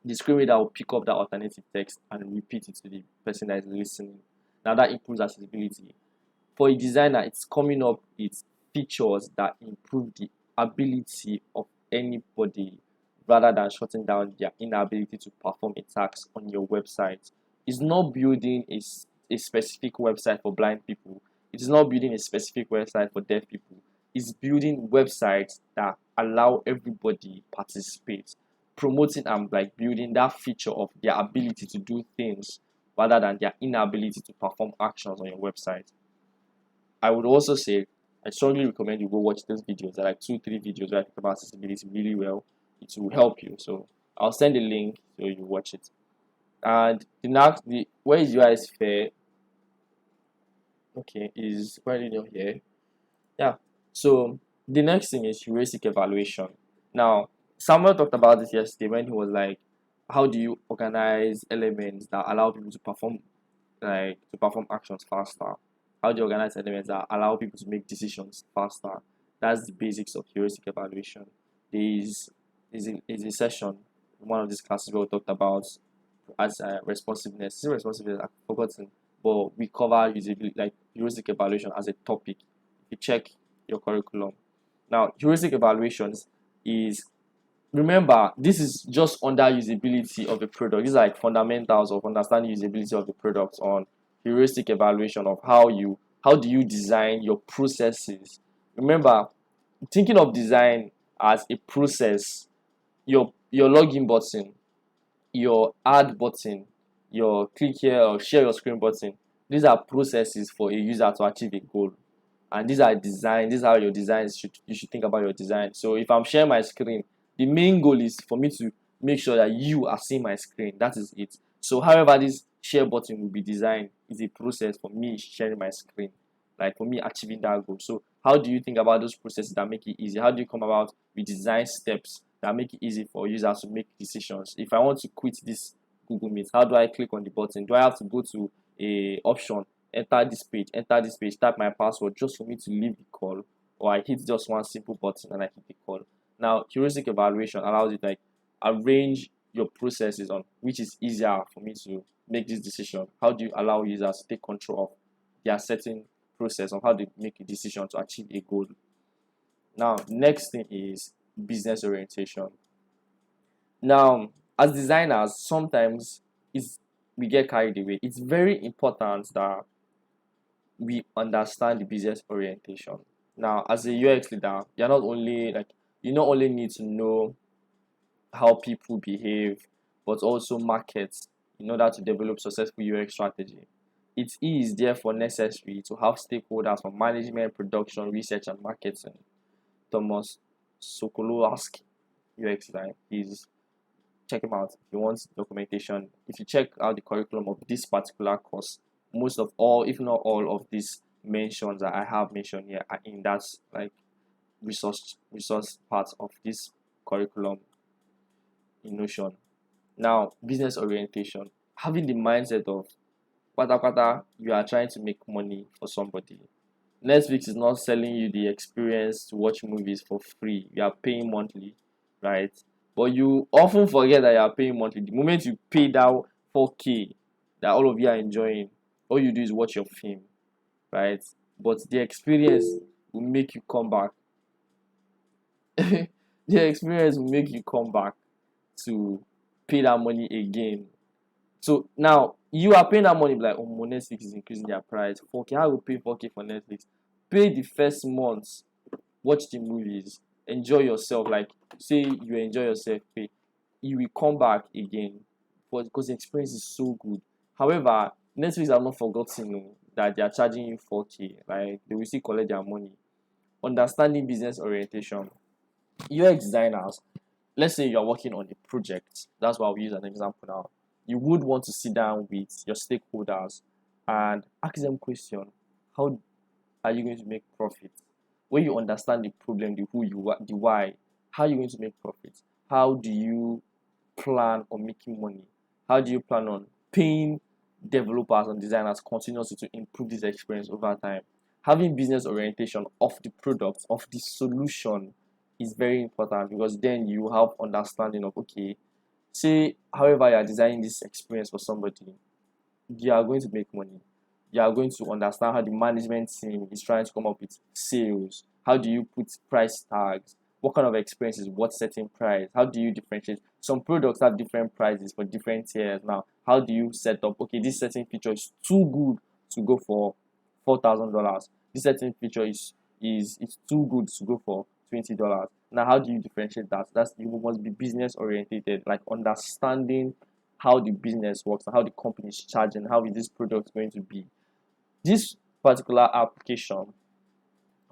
the screen reader will pick up that alternative text and repeat it to the person that is listening. Now that improves accessibility. For a designer, it's coming up with features that improve the ability of anybody rather than shutting down their inability to perform a task on your website. It's not building a specific website for blind people. It is not building a specific website for deaf people. It's building websites that allow everybody participate, promoting and like building that feature of their ability to do things rather than their inability to perform actions on your website. I would also say I strongly recommend you go watch those videos. There are like 2, 3 videos where I talk about accessibility really well. It will help you. So I'll send a link so you watch it. And the where is UI is fair? Okay, is right in here. Yeah. So the next thing is heuristic evaluation. Now, Samuel talked about this yesterday when he was like, how do you organize elements that allow people to perform actions faster? How do you organize elements that allow people to make decisions faster? That's the basics of heuristic evaluation. There is a session in one of these classes where we talked about as responsiveness. Is it responsiveness? I've forgotten, but we cover usability, like heuristic evaluation as a topic. If you check your curriculum, now heuristic evaluations is remember this is just under usability of the product. These are like fundamentals of understanding usability of the product on heuristic evaluation of how do you design your processes. Remember, thinking of design as a process, your login button, your add button, your click here or share your screen button, these are processes for a user to achieve a goal. And these are design, these are your designs. You should think about your design. So if I'm sharing my screen, the main goal is for me to make sure that you are seeing my screen. That is it. So however this share button will be designed is a process for me sharing my screen, like for me achieving that goal. So how do you think about those processes that make it easy? How do you come about with design steps that make it easy for users to make decisions? If I want to quit this Google Meet, how do I click on the button? Do I have to go to a option, enter this page, type my password just for me to leave the call, or I hit just one simple button and I hit the call? Now, heuristic evaluation allows you to like arrange your processes on which is easier for me to make this decision? How do you allow users to take control of their certain process of how they make a decision to achieve a goal? Now, next thing is business orientation. Now, as designers, sometimes it's we get carried away. It's very important that we understand the business orientation. Now, as a UX leader, you're not only like you not only need to know how people behave, but also markets in order to develop successful UX strategy. It is therefore necessary to have stakeholders from management, production, research, and marketing. Thomas Sokolowski, UX design, is check him out if you want documentation. If you check out the curriculum of this particular course, most of all, if not all of these mentions that I have mentioned here are in that like resource part of this curriculum in Notion. Now, business orientation, having the mindset of pata you are trying to make money for somebody. Netflix is not selling you the experience to watch movies for free. You are paying monthly, right? But you often forget that you are paying monthly. The moment you pay that 4K that all of you are enjoying, all you do is watch your film, right? But the experience will make you come back. The experience will make you come back to pay that money again. So now you are paying that money like, oh, Netflix is increasing their price. 4K, I will pay 4K for Netflix. Pay the first month, watch the movies, enjoy yourself. Like, say you enjoy yourself, pay. You will come back again, but because the experience is so good. However, Netflix have not forgotten that they are charging you 4K. Like, they will still collect their money. Understanding business orientation. UX designers, let's say you're working on a project. That's why we use an example now. You would want to sit down with your stakeholders and ask them question: how are you going to make profit? When you understand the problem, the who you are, the why, how are you going to make profit? How do you plan on making money? How do you plan on paying developers and designers continuously to improve this experience over time? Having business orientation of the product, of the solution is very important because then you have understanding of okay, say however you are designing this experience for somebody, you are going to make money. You are going to understand how the management team is trying to come up with sales. How do you put price tags? What kind of experience is what setting price? How do you differentiate? Some products have different prices for different tiers. Now, how do you set up? Okay, this setting feature is too good to go for $4,000. This setting feature is too good to go for $20. Now, how do you differentiate that? That's you must be business oriented, like understanding how the business works and how the company is charging, how is this product going to be. This particular application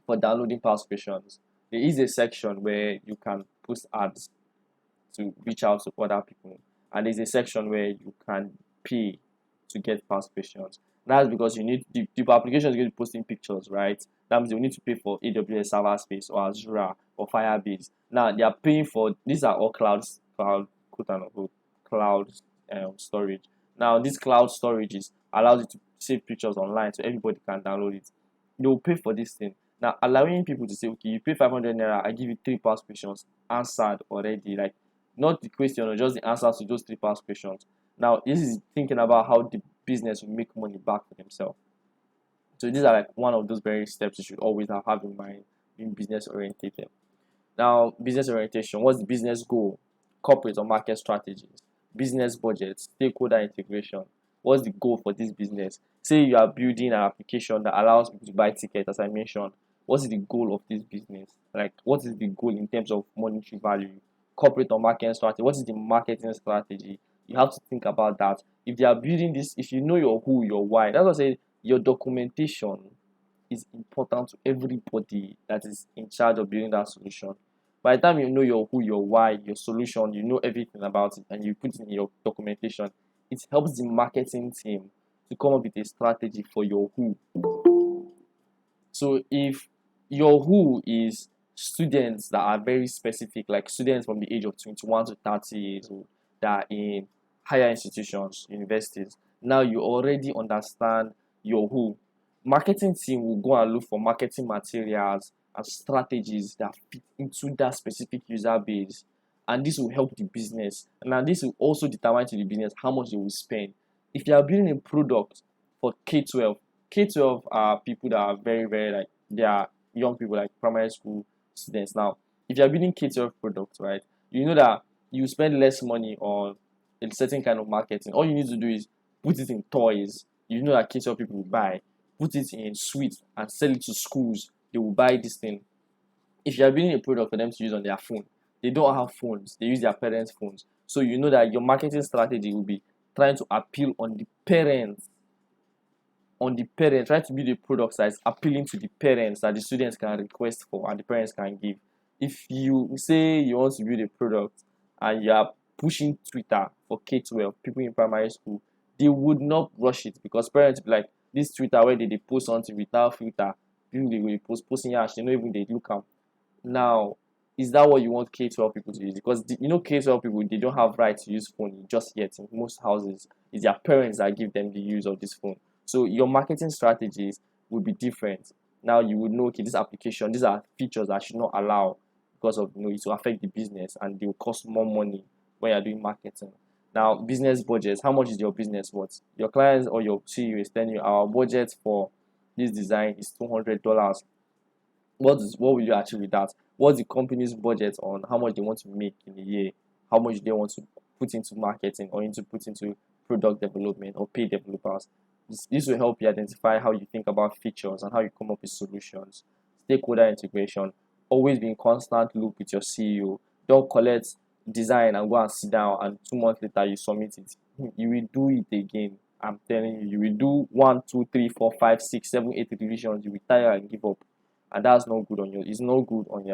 for downloading past questions, there is a section where you can post ads to reach out to other people, and there's a section where you can pay to get past questions. That's because you need the application is going to be posting pictures, right? That means you need to pay for AWS server space or Azure or Firebase. Now they are paying for these are all cloud quote unquote cloud storage. Now this cloud storage is allows you to save pictures online so everybody can download it. They will pay for this thing. Now allowing people to say, okay, you pay 500 naira, I give you three past questions answered already. Like not the question or just the answers to those three past questions. Now this is thinking about how the business will make money back for themselves. So these are like one of those very steps you should always have in mind being business oriented. Now, business orientation, what's the business goal? Corporate or market strategies, business budget, stakeholder integration. What's the goal for this business? Say you are building an application that allows people to buy tickets, as I mentioned. What is the goal of this business? Like, what is the goal in terms of monetary value? Corporate or market strategy, what is the marketing strategy? You have to think about that. If they are building this, if you know your who, your why, that's what I say your documentation is important to everybody that is in charge of building that solution. By the time you know your who, your why, your solution, you know everything about it, and you put it in your documentation, it helps the marketing team to come up with a strategy for your who. So if your who is students that are very specific, like students from the age of 21 to 30 years old that are in higher institutions, universities, now you already understand your who. Marketing team will go and look for marketing materials and strategies that fit into that specific user base and this will help the business. Now, this will also determine to the business how much they will spend. If you are building a product for K-12, K-12 are people that are very, very like they are young people like primary school students. Now, if you are building K-12 products, right, you know that you spend less money on a certain kind of marketing. All you need to do is put it in toys. You know that K-12 people will buy. Put it in sweets and sell it to schools. They will buy this thing. If you are building a product for them to use on their phone, they don't have phones. They use their parents' phones. So you know that your marketing strategy will be trying to appeal on the parents, try to build a product that is appealing to the parents that the students can request for and the parents can give. If you say you want to build a product and you are pushing Twitter for K-12, people in primary school, they would not rush it because parents be like, this Twitter where they post something without filter, people they will posting yash, they know even they look am. Now, is that what you want K-12 people to use? Because K-12 people, they don't have right to use phone just yet in most houses. It's their parents that give them the use of this phone. So your marketing strategies will be different. Now you would know, okay, this application, these are features that I should not allow because of it will affect the business and they will cost more money when you're doing marketing. Now, business budgets, how much is your business worth? Your clients or your CEO is telling you our budget for this design is $200. What will you achieve with that? What's the company's budget on how much they want to make in a year? How much they want to put into marketing or put into product development or pay developers? This will help you identify how you think about features and how you come up with solutions. Stakeholder integration. Always be in constant loop with your CEO. Don't collect design and go and sit down and 2 months later you submit it. You will do it again. I'm telling you, you will do 1, 2, 3, 4, 5, 6, 7, 8 revisions. You will tire and give up, and that's not good on your. It's not good on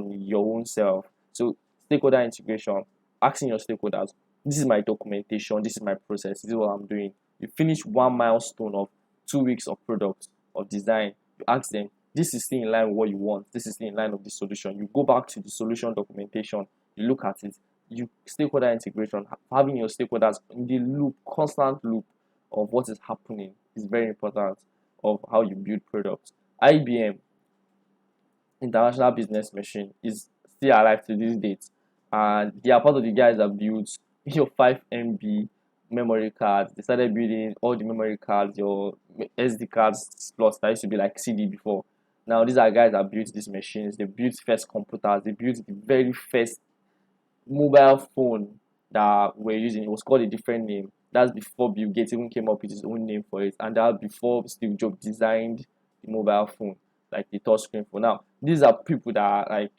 your own self. So stakeholder integration, asking your stakeholders, this is my documentation, this is my process, this is what I'm doing. You finish one milestone of 2 weeks of product of design, you ask them, this is still in line with what you want, this is still in line with the solution. You go back to the solution documentation, you look at it. You stakeholder integration, having your stakeholders in the loop, constant loop of what is happening is very important of how you build products. IBM, International Business Machine, is still alive to this date, and they are part of the guys that built your 5 MB memory cards. They started building all the memory cards, your SD cards slots that used to be like CD before. Now these are guys that built these machines. They built first computers. They built the very first mobile phone that we're using. It was called a different name. That's before Bill Gates even came up with his own name for it, and that before Steve Jobs designed the mobile phone, like the touch screen phone. Now, these are people that are, like,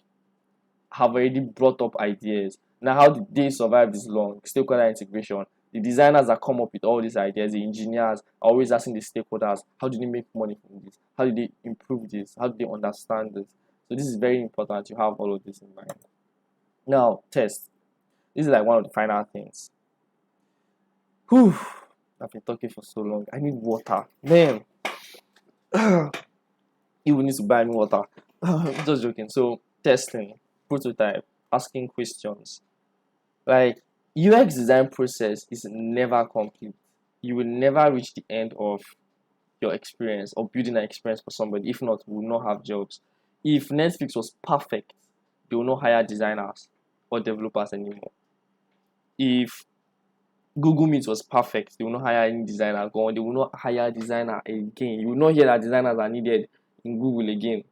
have already brought up ideas. Now, how did they survive this long? Stakeholder integration. The designers that come up with all these ideas, the engineers are always asking the stakeholders, how do they make money from this? How do they improve this? How do they understand this? So this is very important to have all of this in mind. Now, test. This is like one of the final things. Whew, I've been talking for so long. I need water. Man, you will need to buy me water. Just joking. So, testing, prototype, asking questions. Like, UX design process is never complete. You will never reach the end of your experience or building an experience for somebody. If not, we will not have jobs. If Netflix was perfect, they will not hire designers or developers anymore. If Google Meet was perfect, they will not hire any designer. Go on, they will not hire designer again. You will not hear that designers are needed in Google again.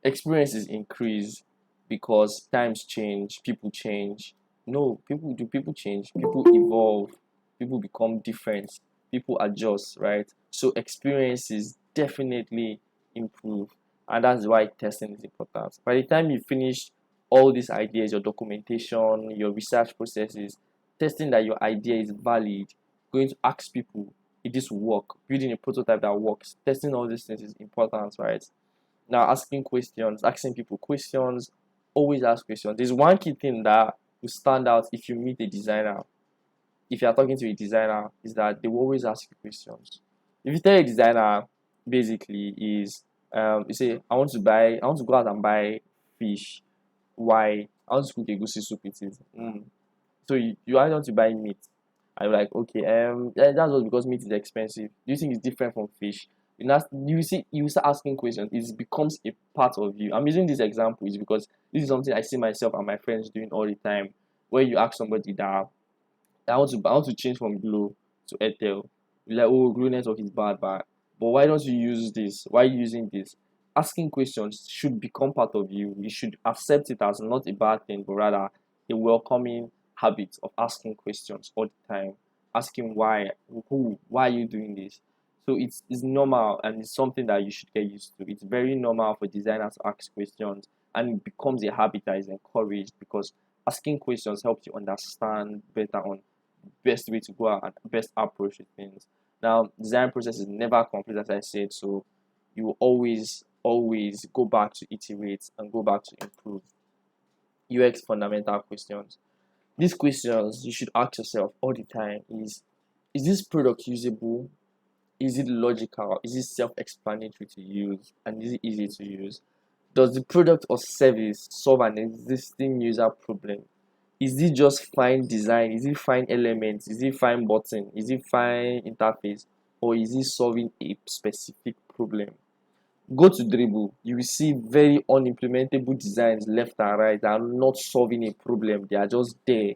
Experiences increase because times change, people change. No, people change, people evolve, people become different, people adjust, right? So experiences definitely improve, and that's why testing is important. By the time you finish all these ideas, your documentation, your research processes, testing that your idea is valid, going to ask people if this will work, building a prototype that works, testing all these things is important, right? Now, asking questions, asking people questions, always ask questions. There's one key thing that will stand out if you meet a designer. If you are talking to a designer, is that they will always ask you questions. If you tell a designer, basically, is you say, I want to go out and buy fish. Why? I want to cook a goosey soup with it. So you either want to buy meat. I'm like, okay, yeah, that's just because meat is expensive. Do you think it's different from fish? You start asking questions. It becomes a part of you. I'm using this example is because this is something I see myself and my friends doing all the time. Where you ask somebody that I want to change from Glow to Airtel. You're like, oh, Glow network is bad, but why don't you use this? Why are you using this? Asking questions should become part of you. You should accept it as not a bad thing, but rather a welcoming habit of asking questions all the time. Asking why, why are you doing this? So it's normal and it's something that you should get used to. It's very normal for designers to ask questions, and it becomes a habit that is encouraged because asking questions helps you understand better on best way to go out and best approach with things. Now, design process is never complete, as I said, so you will always go back to iterate and go back to improve. UX fundamental questions. These questions you should ask yourself all the time is this product usable? Is it logical? Is it self-explanatory to use? And is it easy to use? Does the product or service solve an existing user problem? Is it just fine design? Is it fine elements? Is it fine button? Is it fine interface? Or is it solving a specific problem? Go to Dribble, you will see very unimplementable designs left and right that are not solving a problem. They are just there.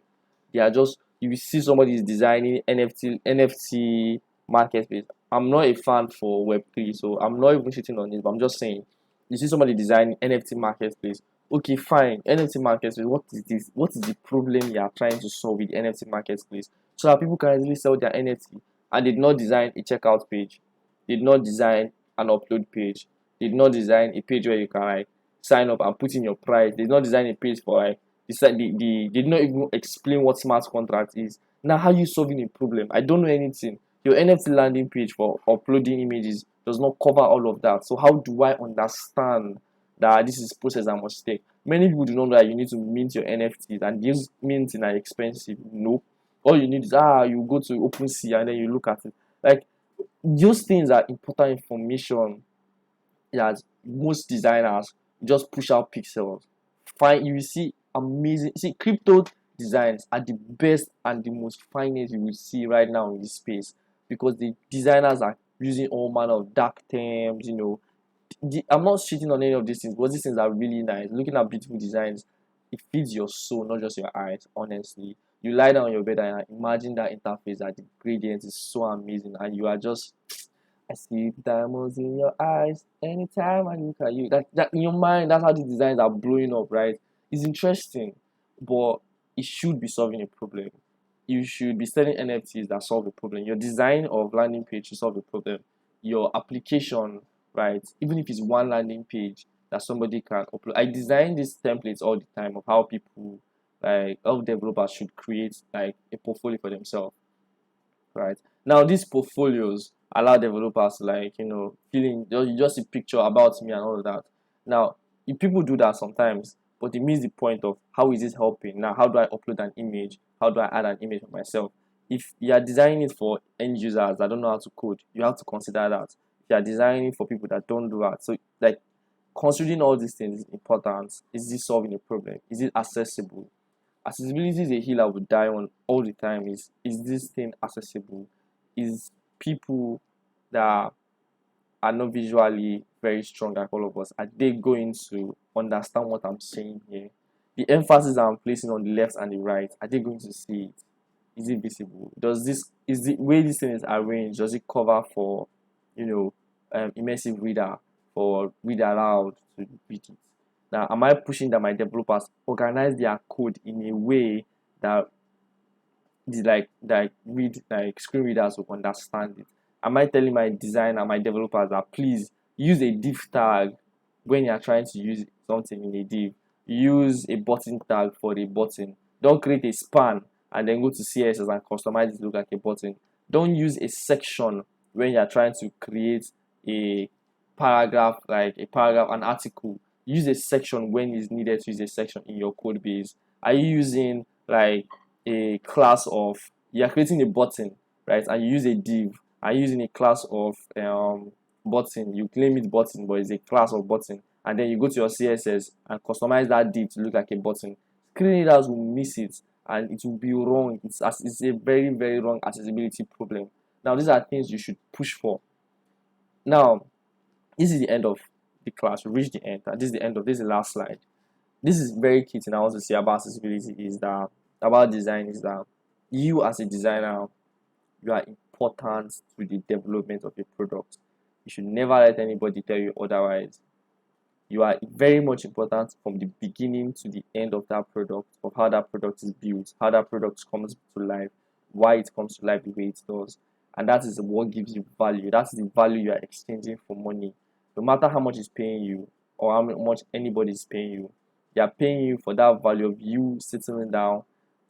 They are just you will see somebody is designing NFT marketplace. I'm not a fan for Web3, so I'm not even shitting on it, but I'm just saying you see somebody designing NFT marketplace. Okay, fine. NFT marketplace, what is this? What is the problem you are trying to solve with the NFT marketplace? So that people can easily sell their NFT and did not design a checkout page, did not design an upload page, did not design a page where you can like sign up and put in your price. They did not design a page for like they did not even explain what smart contract is. Now how you solving a problem? I don't know anything. Your NFT landing page for uploading images does not cover all of that. So how do I understand that this is process I must take? Many people do not know that you need to mint your NFTs and these minting are expensive. No. All you need is you go to OpenSea and then you look at it. Like those things are important information that most designers just push out pixels. Fine, you will see amazing. See, crypto designs are the best and the most finest you will see right now in this space because the designers are using all manner of dark terms. I'm not cheating on any of these things, but these things are really nice. Looking at beautiful designs, it feeds your soul, not just your eyes. Honestly, you lie down on your bed and imagine that interface, that the gradient is so amazing, and you are just I see diamonds in your eyes anytime I look at you. That in your mind, that's how the designs are blowing up, right? It's interesting, but it should be solving a problem. You should be selling NFTs that solve a problem. Your design of landing page should solve a problem. Your application, right? Even if it's one landing page that somebody can upload. I design these templates all the time of how people like how developers should create like a portfolio for themselves, right? Now these portfolios allow developers to like feeling you just see picture about me and all of that. Now if people do that sometimes, but it miss the point of how is this helping. Now how do I upload an image? How do I add an image of myself? If you are designing it for end users that don't know how to code, you have to consider that. If you are designing for people that don't do that, so like considering all these things is important. Is this solving a problem? Is it accessible? Accessibility is a hill I would die on all the time. Is this thing accessible? Is people that are not visually very strong like all of us, are they going to understand what I'm saying here? The emphasis I'm placing on the left and the right, are they going to see it? Is it visible? Does this is the way this thing is arranged, does it cover for you know immersive reader for read aloud to read it? Now am I pushing that my developers organize their code in a way that the like read like screen readers will understand it? Am I telling my designer, my developers that please use a div tag when you are trying to use something in a div? Use a button tag for the button. Don't create a span and then go to CSS and customize it to look like a button. Don't use a section when you are trying to create a an article. Use a section when it's needed to use a section in your code base. Are you using like a class of you're creating a button, right? And you use a div. Are you using a class of button? You claim it button, but it's a class of button. And then you go to your CSS and customize that div to look like a button. Screen readers will miss it and it will be wrong. It's a very, very wrong accessibility problem. Now, these are things you should push for. Now, this is the end of the class. We reached the end. And this is the end of this is the last slide. This is very key thing I want to say about accessibility is that about design is that you as a designer, you are important to the development of a product. You should never let anybody tell you otherwise. You are very much important from the beginning to the end of that product, of how that product is built, how that product comes to life, why it comes to life the way it does. And that is what gives you value. That's the value you are exchanging for money. No matter how much is paying you or how much anybody is paying you, they are paying you for that value of you settling down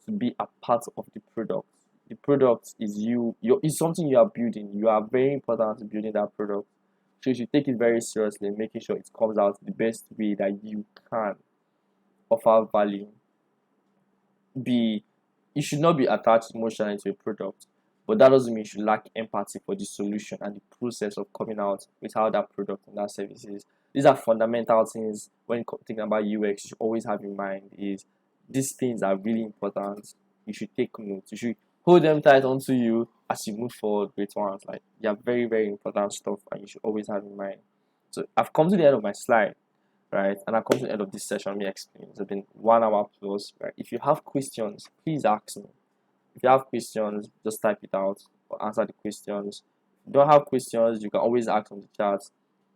to be a part of the product. The product is you, is something you are building. You are very important to building that product. So you should take it very seriously, making sure it comes out the best way that you can offer value. Be You should not be attached emotionally to a product, but that doesn't mean you should lack empathy for the solution and the process of coming out with how that product and that service is. These are fundamental things when thinking about UX. You should always have in mind is these things are really important. You should take note. You should hold them tight onto you as you move forward with ones. Like they are very, very important stuff and you should always have in mind. So I've come to the end of my slide, right? And I come to the end of this session. Let me explain. It's been 1 hour plus, right? If you have questions, please ask me. If you have questions, just type it out or answer the questions. If you don't have questions, you can always ask on the chat.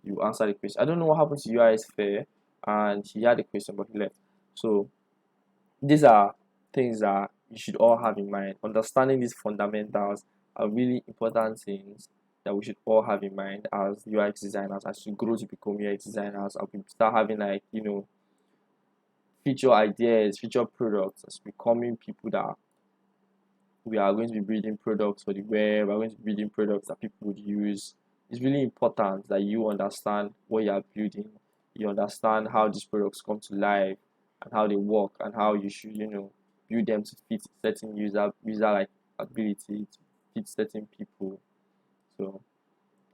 You answer the question. I don't know what happened to UI's fair, and he had a question, but he left. So these are things that you should all have in mind. Understanding these fundamentals are really important things that we should all have in mind as UX designers, as we grow to become UX designers, and we start having like future ideas, future products, as becoming people that we are going to be building products for the web, we're going to be building products that people would use. It's really important that you understand what you are building, you understand how these products come to life and how they work and how you should, build them to fit certain user like ability to fit certain people. So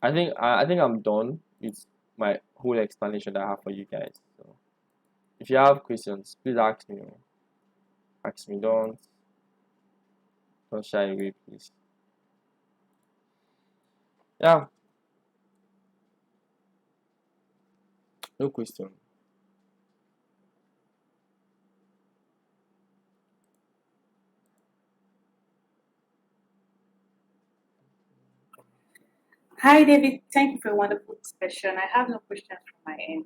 I think I'm done with my whole explanation that I have for you guys. So if you have questions, please ask me. Ask me, don't shy away, please. Yeah, no question. Hi, David. Thank you for a wonderful discussion. I have no questions from my end.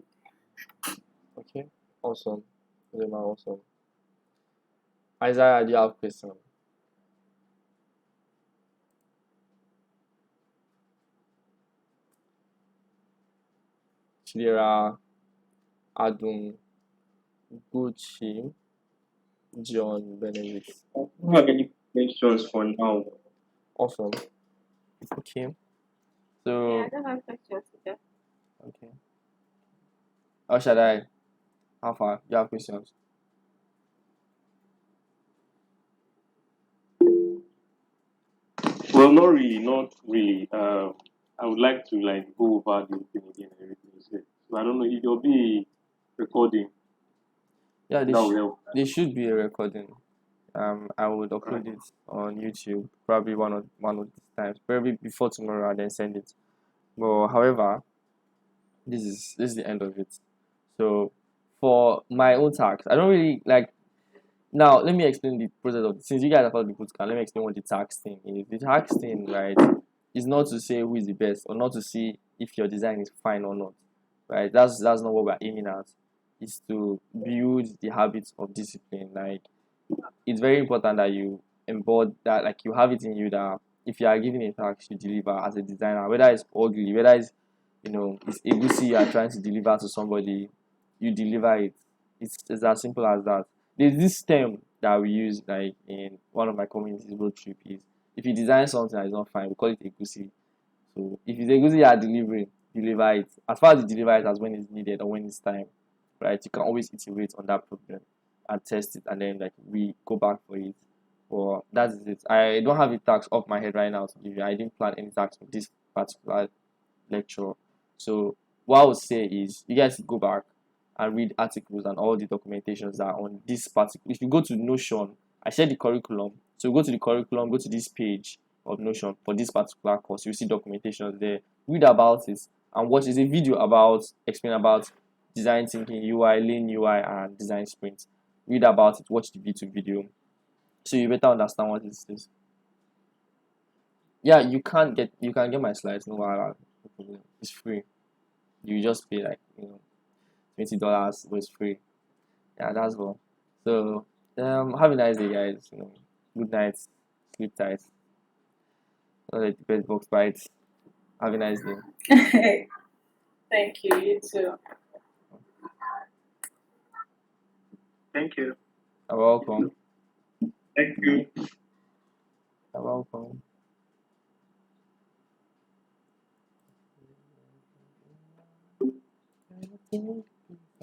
Okay, awesome. Really awesome. Isaiah, do you have question? Chidera, Adun, Gucci, John, Benedict. I don't have any questions for now. Awesome. Okay. Yeah, So I don't have questions today. okay. How should I? How far? You have questions? Well, not really, not really. I would like to like go over the thing again and everything you said. So I don't know if there'll be recording Yeah, that will help. there should be a recording. I would upload it on YouTube probably one of these times, probably before tomorrow, and then send it. But however, this is the end of it. So for my own tax, I don't really like. Now let me explain the process of since you guys have followed the bootcamp, let me explain what the tax thing is. The tax thing, right, is not to say who is the best or not to see if your design is fine or not. Right? That's not what we're aiming at. It's to build the habits of discipline. Like it's very important that you embody that, like you have it in you that if you are given a task you deliver as a designer, whether it's ugly, whether it's egusi you are trying to deliver to somebody, you deliver it. It's as simple as that. There's this term that we use like in one of my communities road trip is if you design something that is not fine, we call it egusi. So if it's egusi you are delivering, deliver it. As far as you deliver it as when it's needed or when it's time, right? You can always iterate on that problem and test it and then like we go back for it. But that is it. I don't have a tax off my head right now to give you. I didn't plan any tax for this particular lecture. So what I would say is you guys go back and read articles and all the documentations that are on this particular. If you go to Notion, I shared the curriculum. So go to the curriculum, go to this page. of Notion for this particular course. You see documentation there. Read about it and watch. Is a video about explain about design thinking, UI, lean UI, and design sprints. Read about it. Watch the YouTube video, so you better understand what it is. Yeah, you can get my slides. No wahala, no problem. It's free. You just pay like $20, but it's free. Yeah, that's all. So have a nice day, guys. Good night, sleep tight. Don't let the bed box bite. Have a nice day. Thank you. You too. Thank you. You're welcome. Thank you. You're welcome.